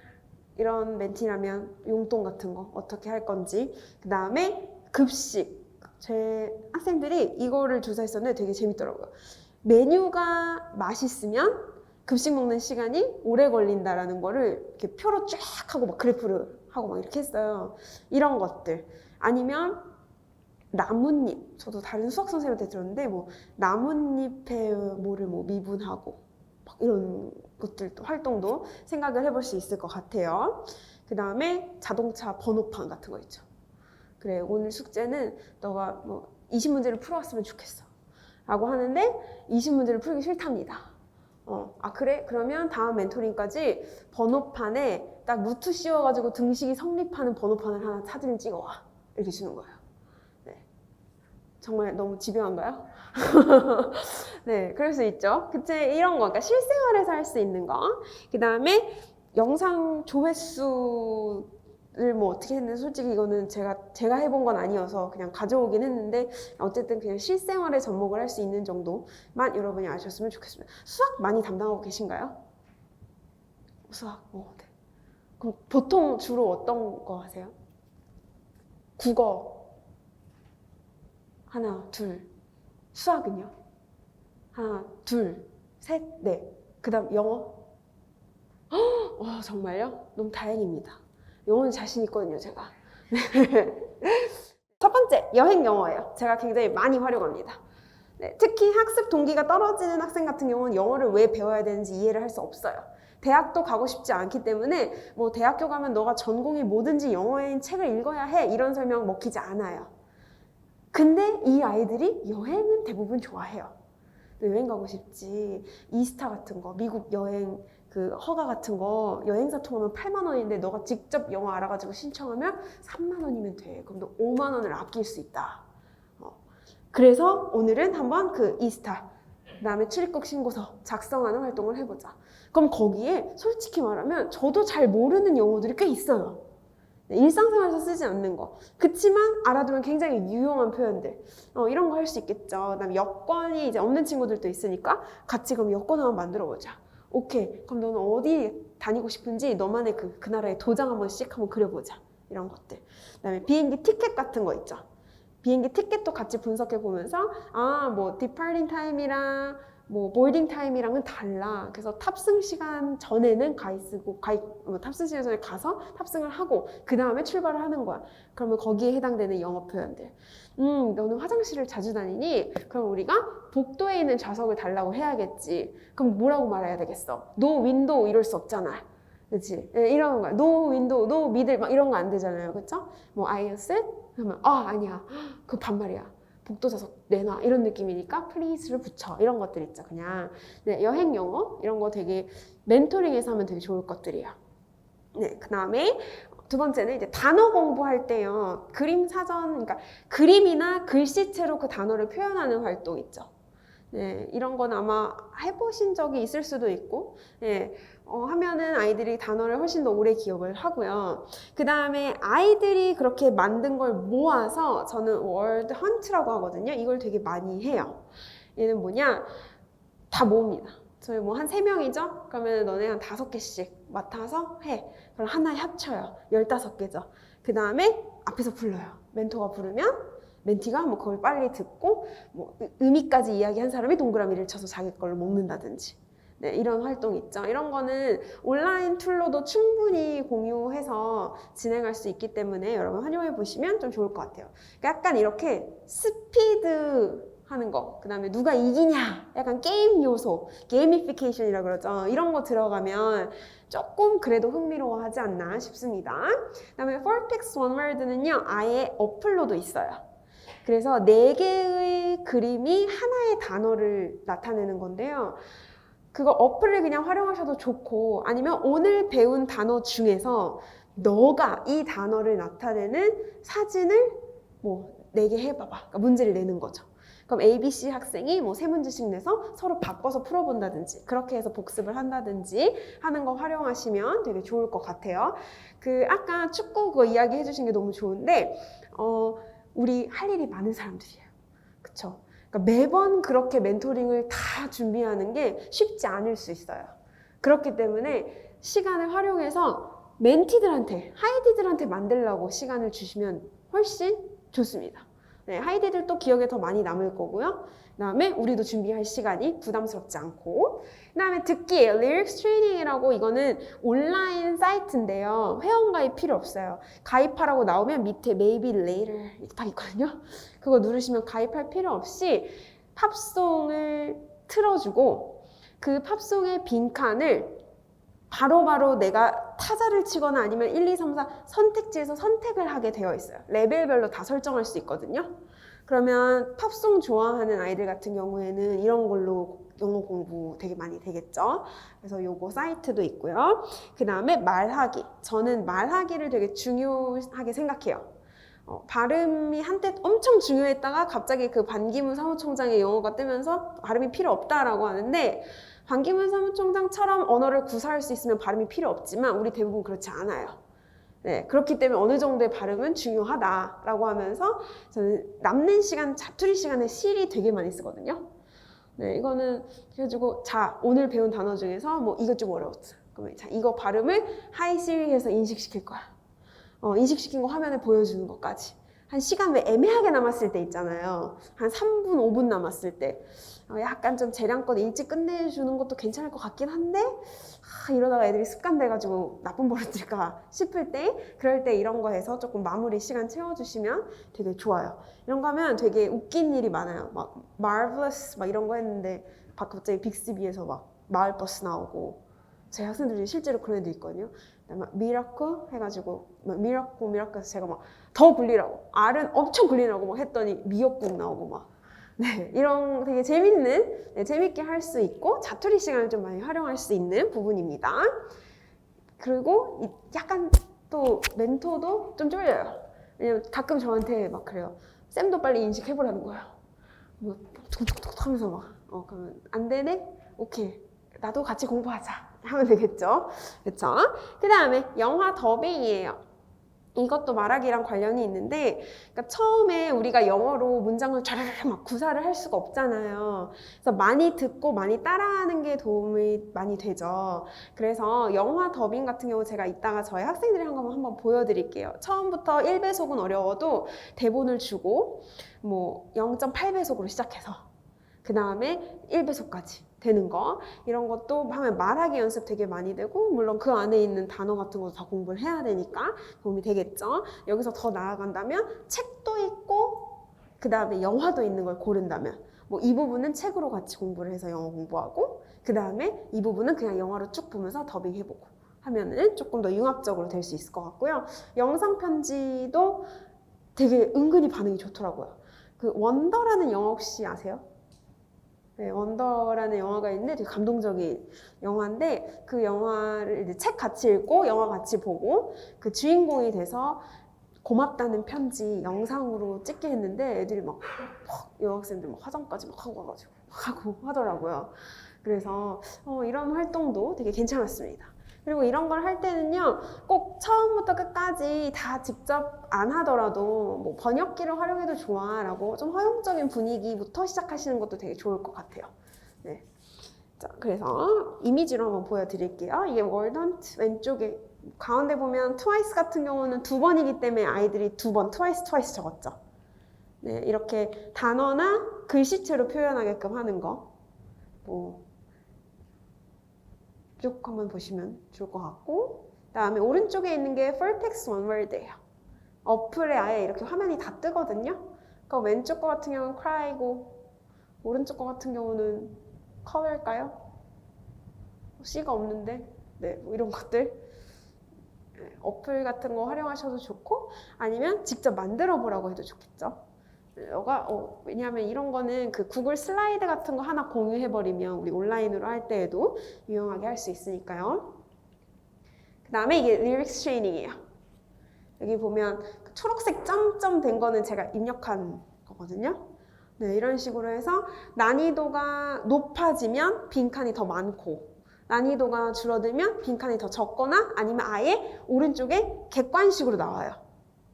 [SPEAKER 1] 이런 멘티라면 용돈 같은 거 어떻게 할 건지. 그 다음에 급식. 제 학생들이 이거를 조사했었는데 되게 재밌더라고요. 메뉴가 맛있으면 급식 먹는 시간이 오래 걸린다라는 거를 이렇게 표로 쫙 하고 막 그래프를 하고 막 이렇게 했어요. 이런 것들. 아니면 나뭇잎. 저도 다른 수학 선생님한테 들었는데 뭐 나뭇잎에 뭐를 뭐 미분하고 막 이런 것들도 활동도 생각을 해볼 수 있을 것 같아요. 그 다음에 자동차 번호판 같은 거 있죠. 그래, 오늘 숙제는 너가 뭐 20문제를 풀어왔으면 좋겠어 라고 하는데 20문제를 풀기 싫답니다. 아 그래? 그러면 다음 멘토링까지 번호판에 딱 루트 씌워가지고 등식이 성립하는 번호판을 하나 사진을 찍어와. 이렇게 주는 거예요. 네. 정말 너무 집요한가요? 네, 그럴 수 있죠. 그치? 이런 거, 그러니까 실생활에서 할 수 있는 거. 그 다음에 영상 조회수를 뭐 어떻게 했는데 솔직히 이거는 제가 해본 건 아니어서 그냥 가져오긴 했는데 어쨌든 그냥 실생활에 접목을 할 수 있는 정도만 여러분이 아셨으면 좋겠습니다. 수학 많이 담당하고 계신가요? 수학, 네. 그럼 보통 주로 어떤 거 하세요? 국어 하나, 둘. 수학은요? 하나, 둘, 셋, 넷. 그 다음 영어? 와, 정말요? 너무 다행입니다. 영어는 자신 있거든요, 제가. 첫 번째, 여행 영어예요. 제가 굉장히 많이 활용합니다. 네, 특히 학습 동기가 떨어지는 학생 같은 경우는 영어를 왜 배워야 되는지 이해를 할 수 없어요. 대학도 가고 싶지 않기 때문에 뭐 대학교 가면 너가 전공이 뭐든지 영어인 책을 읽어야 해 이런 설명 먹히지 않아요. 근데 이 아이들이 여행은 대부분 좋아해요. 여행 가고 싶지. 이스타 같은 거, 미국 여행 그 허가 같은 거 여행사 통하면 8만 원인데 너가 직접 영어 알아가지고 신청하면 3만 원이면 돼. 그럼 너 5만 원을 아낄 수 있다. 그래서 오늘은 한번 그 이스타, 그 다음에 출입국 신고서 작성하는 활동을 해보자. 그럼 거기에 솔직히 말하면 저도 잘 모르는 용어들이 꽤 있어요. 일상생활에서 쓰지 않는 거. 그치만 알아두면 굉장히 유용한 표현들. 이런 거 할 수 있겠죠. 그다음에 여권이 이제 없는 친구들도 있으니까 같이 그럼 여권 한번 만들어 보자. 오케이. 그럼 너는 어디 다니고 싶은지 너만의 그 나라의 도장 한 번씩 한번 그려보자. 이런 것들. 그다음에 비행기 티켓 같은 거 있죠. 비행기 티켓도 같이 분석해 보면서 뭐 디파팅 타임이랑 뭐 보딩 타임이랑은 달라. 그래서 탑승 시간 전에는 탑승 시간 전에 가서 탑승을 하고 그 다음에 출발을 하는 거야. 그러면 거기에 해당되는 영어 표현들. 너는 화장실을 자주 다니니? 그럼 우리가 복도에 있는 좌석을 달라고 해야겠지. 그럼 뭐라고 말해야 되겠어? No window 이럴 수 없잖아. 그치? 이런 거야. No window, no middle 막 이런 거 안 되잖아요. 그쵸? 뭐 I sit? 그러면 아니야. 그거 반말이야. 복도 좌석 내놔 이런 느낌이니까 please를 붙여 이런 것들 있죠. 그냥 네, 여행 영어 이런 거 되게 멘토링에서 하면 되게 좋을 것들이에요. 네, 그 다음에 두 번째는 이제 단어 공부할 때요. 그림 사전, 그러니까 그림이나 글씨체로 그 단어를 표현하는 활동 있죠. 네, 이런 건 아마 해보신 적이 있을 수도 있고, 네, 하면은 아이들이 단어를 훨씬 더 오래 기억을 하고요. 그 다음에 아이들이 그렇게 만든 걸 모아서 저는 월드 헌트라고 하거든요. 이걸 되게 많이 해요. 얘는 뭐냐? 다 모읍니다. 저희 뭐 한 3명이죠? 그러면 너네 한 5개씩 맡아서 해. 그럼 하나에 합쳐요. 15개죠. 그 다음에 앞에서 불러요. 멘토가 부르면 멘티가 뭐 그걸 빨리 듣고 뭐 의미까지 이야기한 사람이 동그라미를 쳐서 자기 걸로 먹는다든지. 네, 이런 활동 있죠. 이런 거는 온라인 툴로도 충분히 공유해서 진행할 수 있기 때문에 여러분 활용해 보시면 좀 좋을 것 같아요. 그러니까 약간 이렇게 스피드 하는 거, 그 다음에 누가 이기냐, 약간 게임 요소, 게이미피케이션이라 그러죠. 이런 거 들어가면 조금 그래도 흥미로워하지 않나 싶습니다. 그 다음에 Fortex OneWorld는요, 아예 어플로도 있어요. 그래서 4개의 그림이 하나의 단어를 나타내는 건데요. 그거 어플을 그냥 활용하셔도 좋고 아니면 오늘 배운 단어 중에서 너가 이 단어를 나타내는 사진을 뭐 4개 해봐봐. 그러니까 문제를 내는 거죠. 그럼 ABC 학생이 뭐 3문제씩 내서 서로 바꿔서 풀어본다든지 그렇게 해서 복습을 한다든지 하는 거 활용하시면 되게 좋을 것 같아요. 아까 축구 그거 이야기 해주신 게 너무 좋은데 우리 할 일이 많은 사람들이에요. 그쵸? 그러니까 매번 그렇게 멘토링을 다 준비하는 게 쉽지 않을 수 있어요. 그렇기 때문에 시간을 활용해서 멘티들한테, 하이디들한테 만들려고 시간을 주시면 훨씬 좋습니다. 네, 하이디들도 기억에 더 많이 남을 거고요. 그 다음에 우리도 준비할 시간이 부담스럽지 않고, 그 다음에 듣기, Lyrics Training이라고 이거는 온라인 사이트인데요. 회원가입 필요 없어요. 가입하라고 나오면 밑에 Maybe Later 딱 있거든요. 그거 누르시면 가입할 필요 없이 팝송을 틀어주고 그 팝송의 빈칸을 바로바로 내가 타자를 치거나 아니면 1, 2, 3, 4 선택지에서 선택을 하게 되어 있어요. 레벨별로 다 설정할 수 있거든요. 그러면 팝송 좋아하는 아이들 같은 경우에는 이런 걸로 영어 공부 되게 많이 되겠죠. 그래서 요거 사이트도 있고요. 그 다음에 말하기. 저는 말하기를 되게 중요하게 생각해요. 발음이 한때 엄청 중요했다가 갑자기 그 반기문 사무총장의 영어가 뜨면서 발음이 필요 없다라고 하는데, 반기문 사무총장처럼 언어를 구사할 수 있으면 발음이 필요 없지만 우리 대부분 그렇지 않아요. 네, 그렇기 때문에 어느 정도의 발음은 중요하다라고 하면서 저는 남는 시간, 자투리 시간에 실이 되게 많이 쓰거든요. 네, 이거는 그래가지고 자, 오늘 배운 단어 중에서 뭐 이거 좀 어려웠어. 그러면 자, 이거 발음을 하이 시리에서 인식시킬 거야. 인식시킨 거 화면에 보여주는 것까지. 한 시간 왜 애매하게 남았을 때 있잖아요. 한 3분, 5분 남았을 때. 약간 좀 재량껏 일찍 끝내주는 것도 괜찮을 것 같긴 한데, 이러다가 애들이 습관돼가지고 나쁜 버릇 들까 싶을 때, 그럴 때 이런 거 해서 조금 마무리 시간 채워주시면 되게 좋아요. 이런 거 하면 되게 웃긴 일이 많아요. 막, marvelous, 막 이런 거 했는데, 갑자기 빅스비에서 막 마을버스 나오고, 제 학생들이 실제로 그런 애들 있거든요. 막 미라클 해가지고 막 미라클 해서 제가 막 더 굴리라고 R은 엄청 굴리라고 막 했더니 미역국 나오고 막 네, 이런 되게 재밌는 재밌게 할 수 있고 자투리 시간을 좀 많이 활용할 수 있는 부분입니다. 그리고 약간 또 멘토도 좀 쫄려요. 왜냐면 가끔 저한테 막 그래요. 쌤도 빨리 인식해보라는 거예요. 뭐 툭툭툭 하면서 막 그러면 안 되네? 오케이, 나도 같이 공부하자 하면 되겠죠. 그쵸? 그 다음에 영화 더빙이에요. 이것도 말하기랑 관련이 있는데, 그러니까 처음에 우리가 영어로 문장을 촤르르 막 구사를 할 수가 없잖아요. 그래서 많이 듣고 많이 따라하는 게 도움이 많이 되죠. 그래서 영화 더빙 같은 경우 제가 이따가 저희 학생들이 한 거 한번 보여드릴게요. 처음부터 1배속은 어려워도 대본을 주고 뭐 0.8배속으로 시작해서 그 다음에 1배속까지 되는 거, 이런 것도 하면 말하기 연습 되게 많이 되고, 물론 그 안에 있는 단어 같은 것도 다 공부를 해야 되니까 도움이 되겠죠. 여기서 더 나아간다면 책도 있고 그 다음에 영화도 있는 걸 고른다면 뭐 이 부분은 책으로 같이 공부를 해서 영어 공부하고, 그 다음에 이 부분은 그냥 영화로 쭉 보면서 더빙 해보고 하면은 조금 더 융합적으로 될 수 있을 것 같고요. 영상 편지도 되게 은근히 반응이 좋더라고요. 그 원더라는 영화 혹시 아세요? 네, 원더라는 영화가 있는데 되게 감동적인 영화인데, 그 영화를 이제 책 같이 읽고 영화 같이 보고 그 주인공이 돼서 고맙다는 편지 영상으로 찍게 했는데 애들이 막 여학생들 막 화장까지 막 하고 와가지고 하고 하더라고요. 그래서 이런 활동도 되게 괜찮았습니다. 그리고 이런 걸 할 때는요, 꼭 처음부터 끝까지 다 직접 안 하더라도 뭐 번역기를 활용해도 좋아 라고 좀 허용적인 분위기부터 시작하시는 것도 되게 좋을 것 같아요. 네. 자, 그래서 이미지로 한번 보여드릴게요. 이게 월던트 왼쪽에 가운데 보면 트와이스 같은 경우는 2번이기 때문에 아이들이 2번 트와이스 적었죠. 네, 이렇게 단어나 글씨체로 표현하게끔 하는 거. 쭉 한번 보시면 좋을 것 같고, 그 다음에 오른쪽에 있는 게 full text one word예요. 어플에 아예 이렇게 화면이 다 뜨거든요. 그러니까 왼쪽 거 같은 경우는 cry고 오른쪽 거 같은 경우는 color일까요? C가 없는데 네, 뭐 이런 것들 어플 같은 거 활용하셔도 좋고, 아니면 직접 만들어 보라고 해도 좋겠죠. 왜냐하면 이런 거는 그 구글 슬라이드 같은 거 하나 공유해버리면 우리 온라인으로 할 때에도 유용하게 할 수 있으니까요. 그 다음에 이게 리릭스 트레이닝이에요. 여기 보면 초록색 점점 된 거는 제가 입력한 거거든요. 네, 이런 식으로 해서 난이도가 높아지면 빈칸이 더 많고, 난이도가 줄어들면 빈칸이 더 적거나 아니면 아예 오른쪽에 객관식으로 나와요.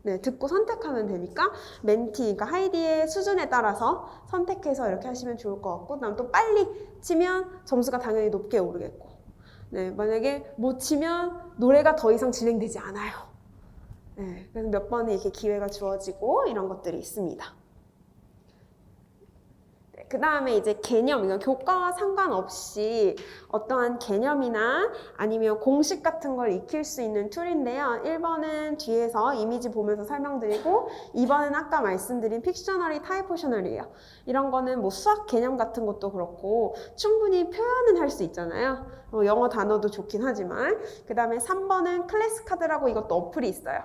[SPEAKER 1] 네, 듣고 선택하면 되니까 멘티, 그러니까 하이디의 수준에 따라서 선택해서 이렇게 하시면 좋을 것 같고, 그다음 또 빨리 치면 점수가 당연히 높게 오르겠고, 네, 만약에 못 치면 노래가 더 이상 진행되지 않아요. 네, 그래서 몇 번의 이렇게 기회가 주어지고 이런 것들이 있습니다. 그 다음에 이제 개념, 이건 교과와 상관없이 어떠한 개념이나 아니면 공식 같은 걸 익힐 수 있는 툴인데요. 1번은 뒤에서 이미지 보면서 설명드리고, 2번은 아까 말씀드린 픽셔너리, 타이포셔너리예요. 이런 거는 뭐 수학 개념 같은 것도 그렇고 충분히 표현은 할 수 있잖아요. 영어 단어도 좋긴 하지만. 그 다음에 3번은 클래스 카드라고 이것도 어플이 있어요.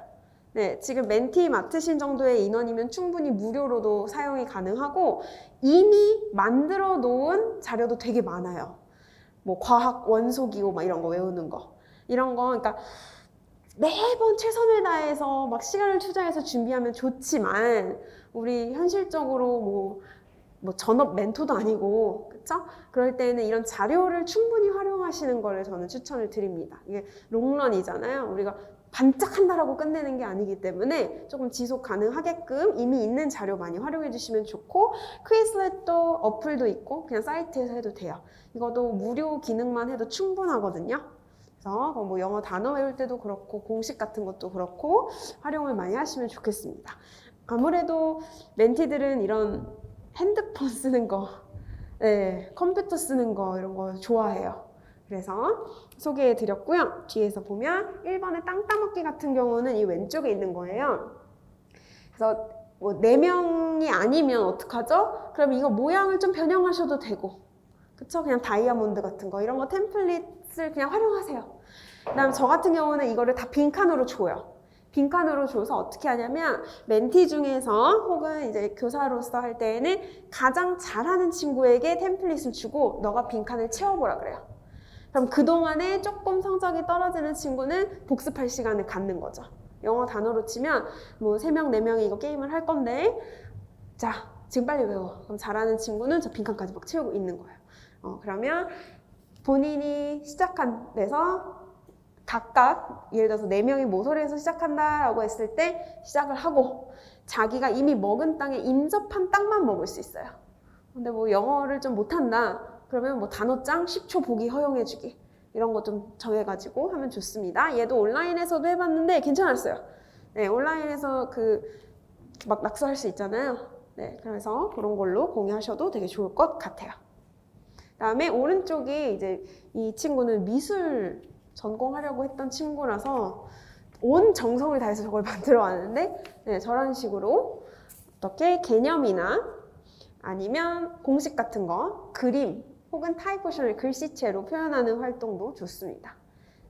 [SPEAKER 1] 네, 지금 멘티 맡으신 정도의 인원이면 충분히 무료로도 사용이 가능하고 이미 만들어 놓은 자료도 되게 많아요. 뭐 과학 원소기호 막 이런 거 외우는 거. 이런 거 그러니까 매번 최선을 다해서 막 시간을 투자해서 준비하면 좋지만 우리 현실적으로 뭐 전업 멘토도 아니고 그쵸? 그럴 때는 이런 자료를 충분히 활용하시는 거를 저는 추천을 드립니다. 이게 롱런이잖아요. 우리가 반짝한다라고 끝내는 게 아니기 때문에 조금 지속 가능하게끔 이미 있는 자료 많이 활용해 주시면 좋고 퀴즈렛도 어플도 있고 그냥 사이트에서 해도 돼요. 이것도 무료 기능만 해도 충분하거든요. 그래서 뭐 영어 단어 외울 때도 그렇고 공식 같은 것도 그렇고 활용을 많이 하시면 좋겠습니다. 아무래도 멘티들은 이런 핸드폰 쓰는 거, 네, 컴퓨터 쓰는 거 이런 거 좋아해요. 그래서 소개해 드렸고요. 뒤에서 보면 1번의 땅 따먹기 같은 경우는 이 왼쪽에 있는 거예요. 그래서 뭐 4명이 아니면 어떡하죠? 그럼 이거 모양을 좀 변형하셔도 되고 그쵸? 그냥 다이아몬드 같은 거 이런 거 템플릿을 그냥 활용하세요. 그다음 저 같은 경우는 이거를 다 빈칸으로 줘요. 빈칸으로 줘서 어떻게 하냐면 멘티 중에서 혹은 이제 교사로서 할 때에는 가장 잘하는 친구에게 템플릿을 주고 너가 빈칸을 채워보라 그래요. 그럼 그동안에 조금 성적이 떨어지는 친구는 복습할 시간을 갖는 거죠. 영어 단어로 치면 뭐 3명, 4명이 이거 게임을 할 건데 자, 지금 빨리 외워. 그럼 잘하는 친구는 저 빈칸까지 막 채우고 있는 거예요. 그러면 본인이 시작한 데서 각각 예를 들어서 4명이 모서리에서 시작한다라고 했을 때 시작을 하고 자기가 이미 먹은 땅에 인접한 땅만 먹을 수 있어요. 근데 뭐 영어를 좀 못한다 그러면 뭐 단어장 10초 보기 허용해주기 이런 거 좀 정해가지고 하면 좋습니다. 얘도 온라인에서도 해봤는데 괜찮았어요. 네, 온라인에서 막 낙서할 수 있잖아요. 네, 그래서 그런 걸로 공유하셔도 되게 좋을 것 같아요. 그다음에 오른쪽이 이제 이 친구는 미술 전공하려고 했던 친구라서 온 정성을 다해서 저걸 만들어 왔는데 네, 저런 식으로 어떻게 개념이나 아니면 공식 같은 거, 그림 혹은 타입포션을 글씨체로 표현하는 활동도 좋습니다.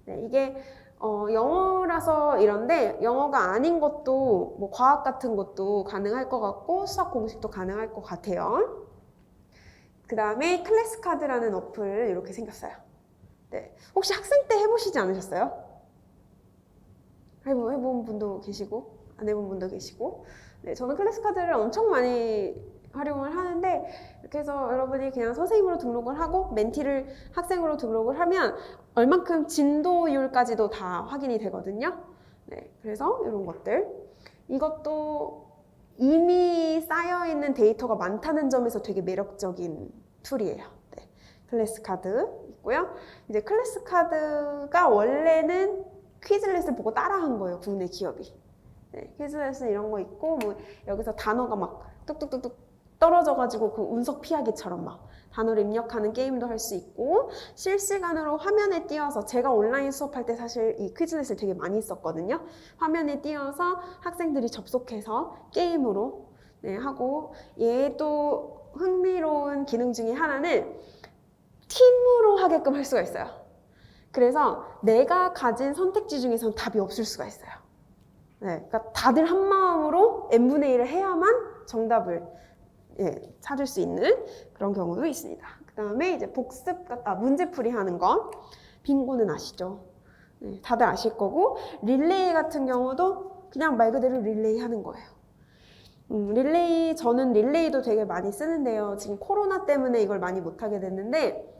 [SPEAKER 1] 네, 이게 영어라서 이런데 영어가 아닌 것도 뭐 과학 같은 것도 가능할 것 같고 수학 공식도 가능할 것 같아요. 그 다음에 클래스카드라는 어플 이렇게 생겼어요. 네, 혹시 학생 때 해보시지 않으셨어요? 해본 분도 계시고 안 해본 분도 계시고 네, 저는 클래스카드를 엄청 많이 활용을 하는데 이렇게 해서 여러분이 그냥 선생님으로 등록을 하고 멘티를 학생으로 등록을 하면 얼만큼 진도율까지도 다 확인이 되거든요. 네, 그래서 이런 것들 이것도 이미 쌓여있는 데이터가 많다는 점에서 되게 매력적인 툴이에요. 네, 클래스카드 있고요. 이제 클래스카드가 원래는 퀴즐렛을 보고 따라한 거예요. 국내 기업이. 네, 퀴즐렛은 이런 거 있고 뭐 여기서 단어가 막 뚝뚝뚝뚝 떨어져가지고 그 운석 피하기처럼 막 단어를 입력하는 게임도 할 수 있고 실시간으로 화면에 띄어서 제가 온라인 수업할 때 사실 이 퀴즐렛을 되게 많이 썼거든요. 화면에 띄어서 학생들이 접속해서 게임으로 네, 하고 얘도 흥미로운 기능 중에 하나는 팀으로 하게끔 할 수가 있어요. 그래서 내가 가진 선택지 중에서는 답이 없을 수가 있어요. 네, 그러니까 다들 한 마음으로 n분의 1을 해야만 정답을 찾을 수 있는 그런 경우도 있습니다. 그 다음에 이제 복습, 문제풀이 하는 거. 빙고는 아시죠? 네, 다들 아실 거고, 릴레이 같은 경우도 그냥 말 그대로 릴레이 하는 거예요. 릴레이, 저는 릴레이도 되게 많이 쓰는데요. 지금 코로나 때문에 이걸 많이 못하게 됐는데,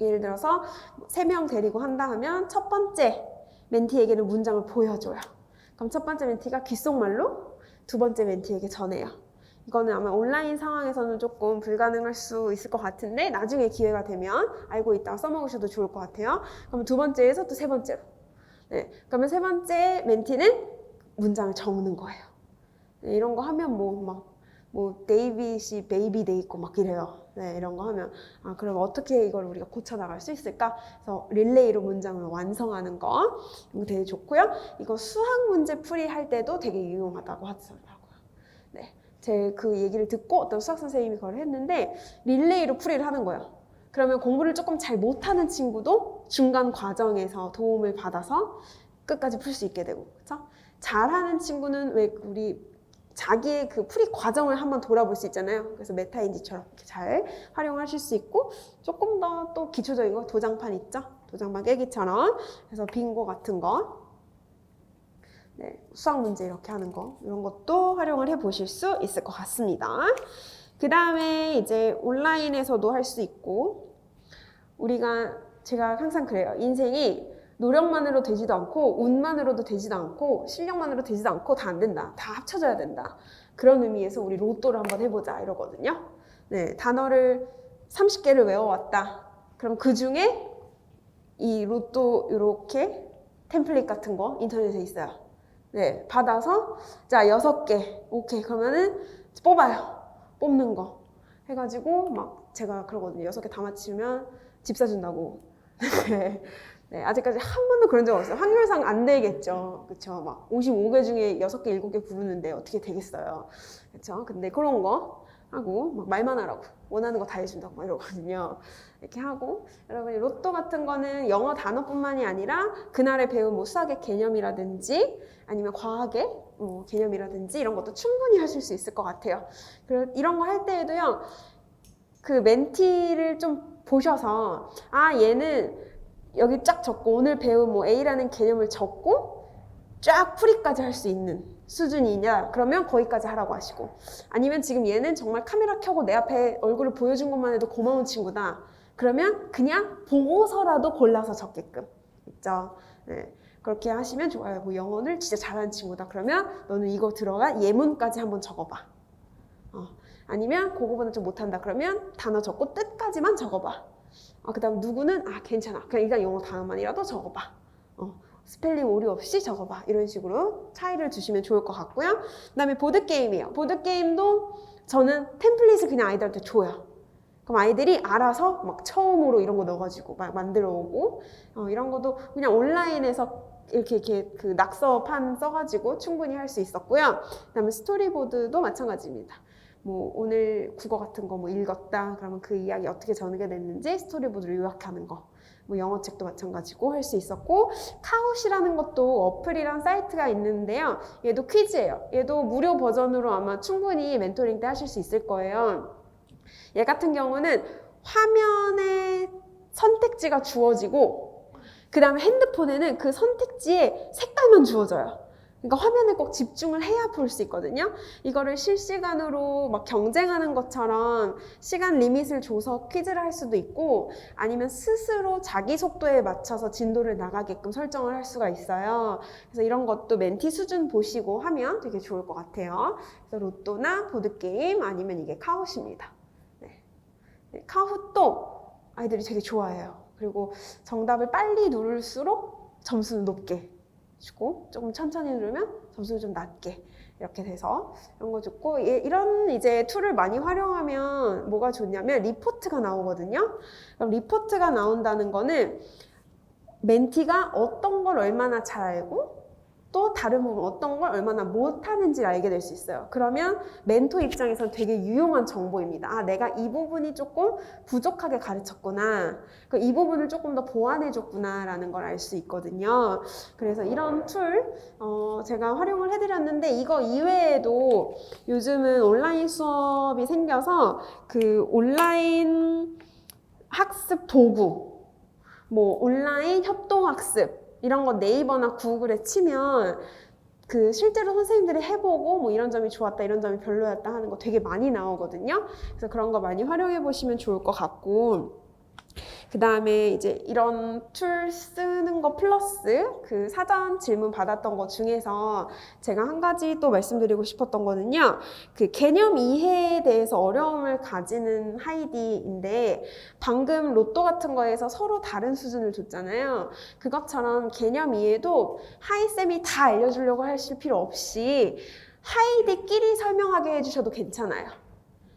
[SPEAKER 1] 예를 들어서 3명 데리고 한다 하면 첫 번째 멘티에게는 문장을 보여줘요. 그럼 첫 번째 멘티가 귓속말로 두 번째 멘티에게 전해요. 이거는 아마 온라인 상황에서는 조금 불가능할 수 있을 것 같은데 나중에 기회가 되면 알고 있다가 써먹으셔도 좋을 것 같아요. 그럼 두 번째에서 또 세 번째로. 네, 그러면 세 번째 멘티는 문장을 적는 거예요. 네, 이런 거 하면 데이빗이 베이비 돼 있고 막 이래요. 네, 이런 거 하면 그럼 어떻게 이걸 우리가 고쳐 나갈 수 있을까? 그래서 릴레이로 문장을 완성하는 거 이거 되게 좋고요. 이거 수학 문제 풀이 할 때도 되게 유용하다고 하더라고요. 네, 제 그 얘기를 듣고 어떤 수학 선생님이 그걸 했는데 릴레이로 풀이를 하는 거예요. 그러면 공부를 조금 잘 못하는 친구도 중간 과정에서 도움을 받아서 끝까지 풀 수 있게 되고, 그렇죠? 잘하는 친구는 왜 우리 자기의 그 풀이 과정을 한번 돌아볼 수 있잖아요. 그래서 메타인지처럼 이렇게 잘 활용하실 수 있고, 조금 더 또 기초적인 거 도장판 있죠? 도장판 깨기처럼. 그래서 빙고 같은 거, 네, 수학 문제 이렇게 하는 거, 이런 것도 활용을 해 보실 수 있을 것 같습니다. 그 다음에 이제 온라인에서도 할 수 있고, 제가 항상 그래요. 인생이 노력만으로 되지도 않고 운만으로도 되지도 않고 실력만으로 되지도 않고 다 안 된다. 다 합쳐져야 된다. 그런 의미에서 우리 로또를 한번 해보자 이러거든요. 네, 단어를 30개를 외워왔다. 그럼 그 중에 이 로또 이렇게 템플릿 같은 거 인터넷에 있어요. 네, 받아서 자 6개. 오케이. 그러면은 뽑아요. 뽑는 거 해가지고 막 제가 그러거든요. 6개 다 맞히면 집 사준다고. 네, 아직까지 한 번도 그런 적 없어요. 확률상 안 되겠죠. 그쵸? 막 55개 중에 6개, 7개 부르는데 어떻게 되겠어요. 그쵸? 근데 그런 거 하고, 막 말만 하라고. 원하는 거 다 해준다고 막 이러거든요. 이렇게 하고, 여러분, 로또 같은 거는 영어 단어뿐만이 아니라 그날에 배운 뭐 수학의 개념이라든지 아니면 과학의 개념이라든지 이런 것도 충분히 하실 수 있을 것 같아요. 그리고 이런 거 할 때에도요, 그 멘티를 좀 보셔서, 아, 얘는 여기 쫙 적고 오늘 배운 뭐 A라는 개념을 적고 쫙 풀이까지 할 수 있는 수준이냐 그러면 거기까지 하라고 하시고, 아니면 지금 얘는 정말 카메라 켜고 내 앞에 얼굴을 보여준 것만 해도 고마운 친구다 그러면 그냥 보고서라도 골라서 적게끔 있죠. 네, 그렇게 하시면 좋아요. 뭐 영어를 진짜 잘하는 친구다 그러면 너는 이거 들어간 예문까지 한번 적어봐. 아니면 그거보다 좀 못한다 그러면 단어 적고 뜻까지만 적어봐. 그 다음 누구는 괜찮아 그냥 일단 영어 단어만이라도 적어봐. 스펠링 오류 없이 적어봐. 이런 식으로 차이를 주시면 좋을 것 같고요. 그 다음에 보드게임이에요. 보드게임도 저는 템플릿을 그냥 아이들한테 줘요. 그럼 아이들이 알아서 막 처음으로 이런 거 넣어가지고 막 만들어 오고, 이런 것도 그냥 온라인에서 이렇게 그 낙서판 써가지고 충분히 할 수 있었고요. 그 다음에 스토리보드도 마찬가지입니다. 뭐 오늘 국어 같은 거 뭐 읽었다 그러면 그 이야기 어떻게 전개됐는지 스토리보드로 요약하는 거, 뭐 영어책도 마찬가지고 할 수 있었고, 카웃이라는 것도 어플이랑 사이트가 있는데요. 얘도 퀴즈예요. 얘도 무료 버전으로 아마 충분히 멘토링 때 하실 수 있을 거예요. 얘 같은 경우는 화면에 선택지가 주어지고 그 다음에 핸드폰에는 그 선택지에 색깔만 주어져요. 그러니까 화면에 꼭 집중을 해야 볼 수 있거든요. 이거를 실시간으로 막 경쟁하는 것처럼 시간 리밋을 줘서 퀴즈를 할 수도 있고, 아니면 스스로 자기 속도에 맞춰서 진도를 나가게끔 설정을 할 수가 있어요. 그래서 이런 것도 멘티 수준 보시고 하면 되게 좋을 것 같아요. 그래서 로또나 보드게임 아니면 이게 카웃입니다. 네. 카웃도 아이들이 되게 좋아해요. 그리고 정답을 빨리 누를수록 점수는 높게 주고 조금 천천히 누르면 점수를 좀 낮게 이렇게 돼서 이런 거 좋고, 이런 이제 툴을 많이 활용하면 뭐가 좋냐면 리포트가 나오거든요. 그럼 리포트가 나온다는 거는 멘티가 어떤 걸 얼마나 잘 알고 또 다른 부분 어떤 걸 얼마나 못하는지 알게 될 수 있어요. 그러면 멘토 입장에서는 되게 유용한 정보입니다. 내가 이 부분이 조금 부족하게 가르쳤구나. 이 부분을 조금 더 보완해줬구나 라는 걸 알 수 있거든요. 그래서 이런 툴 제가 활용을 해드렸는데, 이거 이외에도 요즘은 온라인 수업이 생겨서 그 온라인 학습 도구, 뭐 온라인 협동학습 이런 거 네이버나 구글에 치면 그 실제로 선생님들이 해보고 뭐 이런 점이 좋았다 이런 점이 별로였다 하는 거 되게 많이 나오거든요. 그래서 그런 거 많이 활용해 보시면 좋을 것 같고, 그 다음에 이제 이런 툴 쓰는 거 플러스 그 사전 질문 받았던 거 중에서 제가 한 가지 또 말씀드리고 싶었던 거는요, 그 개념 이해에 대해서 어려움을 가지는 하이디인데, 방금 로또 같은 거에서 서로 다른 수준을 줬잖아요. 그것처럼 개념 이해도 하이쌤이 다 알려주려고 하실 필요 없이 하이디끼리 설명하게 해주셔도 괜찮아요.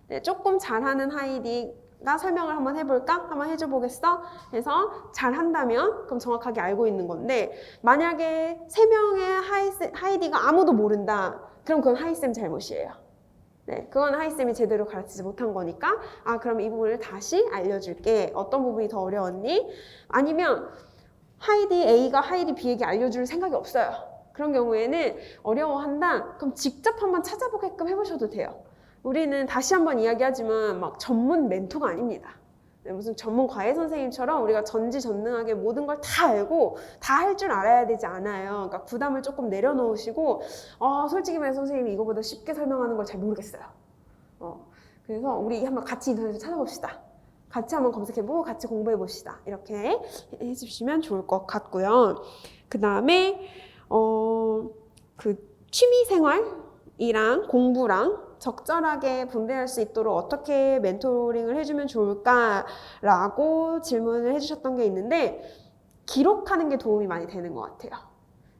[SPEAKER 1] 네, 조금 잘하는 하이디 나 설명을 한번 해볼까? 한번 해줘 보겠어? 해서 잘한다면 그럼 정확하게 알고 있는 건데, 만약에 3명의 하이디가 아무도 모른다 그럼 그건 하이쌤 잘못이에요. 네, 그건 하이쌤이 제대로 가르치지 못한 거니까 그럼 이 부분을 다시 알려줄게. 어떤 부분이 더 어려웠니? 아니면 하이디 A가 하이디 B에게 알려줄 생각이 없어요. 그런 경우에는 어려워한다? 그럼 직접 한번 찾아보게끔 해보셔도 돼요. 우리는 다시 한번 이야기하지만 막 전문 멘토가 아닙니다. 네, 무슨 전문 과외 선생님처럼 우리가 전지전능하게 모든 걸 다 알고 다 할 줄 알아야 되지 않아요. 그러니까 부담을 조금 내려놓으시고 솔직히 말해서 선생님이 이거보다 쉽게 설명하는 걸 잘 모르겠어요. 그래서 우리 한번 같이 인터넷에 찾아봅시다. 같이 한번 검색해보고 같이 공부해봅시다. 이렇게 해주시면 좋을 것 같고요. 그 다음에 그 취미생활이랑 공부랑 적절하게 분배할 수 있도록 어떻게 멘토링을 해주면 좋을까라고 질문을 해주셨던 게 있는데, 기록하는 게 도움이 많이 되는 것 같아요.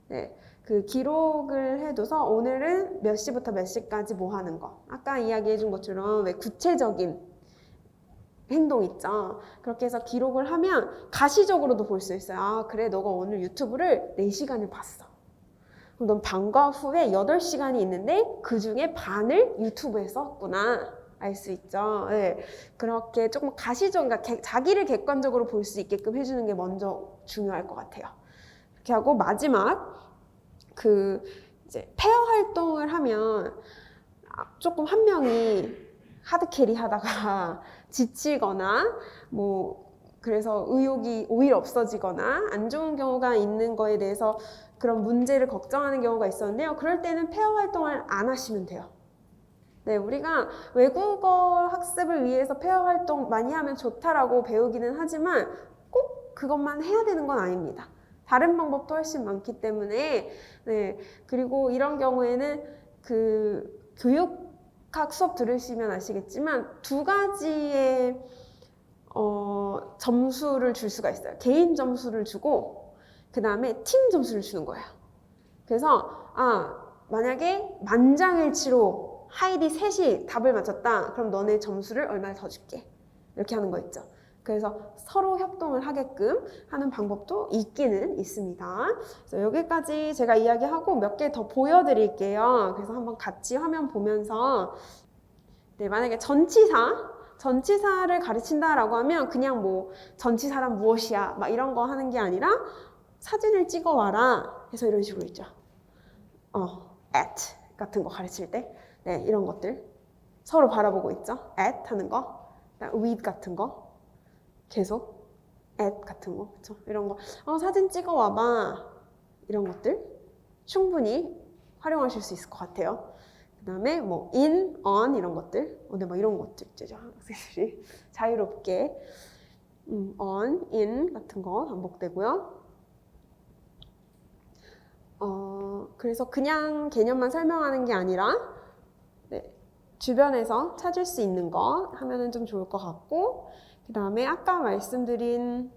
[SPEAKER 1] 네, 그 기록을 해둬서 오늘은 몇 시부터 몇 시까지 뭐 하는 거, 아까 이야기해준 것처럼 왜 구체적인 행동 있죠. 그렇게 해서 기록을 하면 가시적으로도 볼 수 있어요. 아, 그래, 너가 오늘 유튜브를 4시간을 봤어. 그럼 넌 방과 후에 8시간이 있는데 그 중에 반을 유튜브에 썼구나. 알 수 있죠. 네. 그렇게 조금 가시적, 그러니까 자기를 객관적으로 볼 수 있게끔 해주는 게 먼저 중요할 것 같아요. 이렇게 하고 마지막 이제 페어 활동을 하면 조금 한 명이 하드캐리 하다가 지치거나 그래서 의욕이 오히려 없어지거나 안 좋은 경우가 있는 거에 대해서 그런 문제를 걱정하는 경우가 있었는데요. 그럴 때는 페어 활동을 안 하시면 돼요. 네, 우리가 외국어 학습을 위해서 페어 활동 많이 하면 좋다라고 배우기는 하지만 꼭 그것만 해야 되는 건 아닙니다. 다른 방법도 훨씬 많기 때문에, 네, 그리고 이런 경우에는 교육학 수업 들으시면 아시겠지만 2가지의 점수를 줄 수가 있어요. 개인 점수를 주고 그 다음에 팀 점수를 주는 거예요. 그래서 만약에 만장일치로 하이디 셋이 답을 맞췄다. 그럼 너네 점수를 얼마나 더 줄게. 이렇게 하는 거 있죠. 그래서 서로 협동을 하게끔 하는 방법도 있기는 있습니다. 그래서 여기까지 제가 이야기하고 몇 개 더 보여드릴게요. 그래서 한번 같이 화면 보면서, 네, 만약에 전치사를 가르친다라고 하면 그냥 전치사란 무엇이야 막 이런 거 하는 게 아니라 사진을 찍어 와라 해서 이런 식으로 있죠. at 같은 거 가르칠 때, 네, 이런 것들 서로 바라보고 있죠. at 하는 거, with 같은 거 계속 at 같은 거, 그렇죠? 이런 거 사진 찍어 와봐, 이런 것들 충분히 활용하실 수 있을 것 같아요. 그 다음에 in, on 이런 것들, 근데 이런 것들 있죠. 학생들이 자유롭게 on, in 같은 거 반복되고요. 그래서 그냥 개념만 설명하는 게 아니라, 네, 주변에서 찾을 수 있는 거 하면은 좀 좋을 것 같고, 그 다음에 아까 말씀드린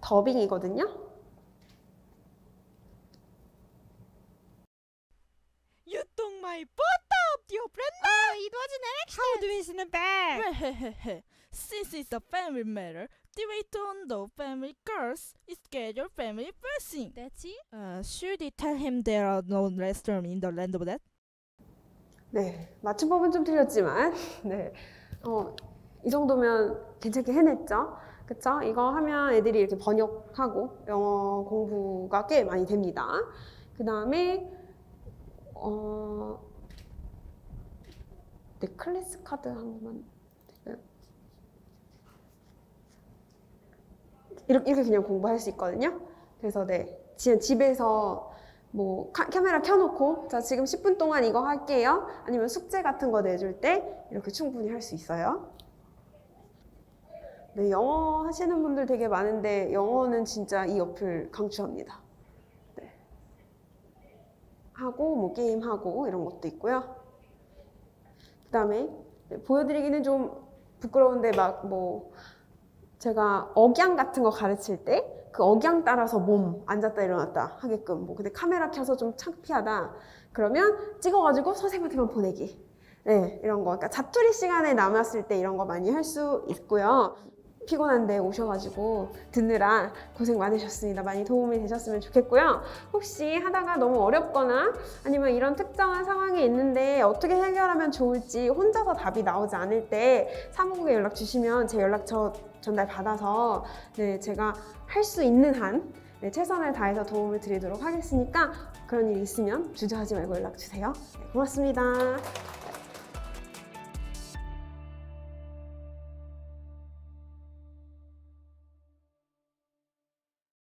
[SPEAKER 1] 더빙이거든요.
[SPEAKER 3] You took my photo, dear Brenda.
[SPEAKER 4] Oh, it was an accident.
[SPEAKER 3] How do we in the bag? Since it's a family matter, the way to undo family curse is get your family blessing.
[SPEAKER 4] That's it?
[SPEAKER 3] Should we tell him there are no restaurant in the land of that?
[SPEAKER 1] 네, 맞춤법은 좀 틀렸지만, 네, 이 정도면 괜찮게 해냈죠. 그쵸? 이거 하면 애들이 이렇게 번역하고 영어 공부가 꽤 많이 됩니다. 그 다음에 네, 클래스 카드 한 번만 될까요? 이렇게 그냥 공부할 수 있거든요. 그래서 네, 집에서 카메라 켜놓고 자, 지금 10분 동안 이거 할게요. 아니면 숙제 같은 거 내줄 때 이렇게 충분히 할 수 있어요. 네, 영어 하시는 분들 되게 많은데 영어는 진짜 이 어플 강추합니다. 네. 하고 게임하고 이런 것도 있고요. 그 다음에 보여드리기는 좀 부끄러운데 제가 억양 같은 거 가르칠 때 그 억양 따라서 몸 앉았다 일어났다 하게끔 근데 카메라 켜서 좀 창피하다 그러면 찍어가지고 선생님한테만 보내기, 네, 이런 거. 그러니까 자투리 시간에 남았을 때 이런 거 많이 할 수 있고요. 피곤한데 오셔가지고 듣느라 고생 많으셨습니다. 많이 도움이 되셨으면 좋겠고요. 혹시 하다가 너무 어렵거나 아니면 이런 특정한 상황이 있는데 어떻게 해결하면 좋을지 혼자서 답이 나오지 않을 때 사무국에 연락 주시면 제 연락처 전달 받아서, 네, 제가 할 수 있는 한 네, 최선을 다해서 도움을 드리도록 하겠으니까 그런 일 있으면 주저하지 말고 연락 주세요. 네, 고맙습니다.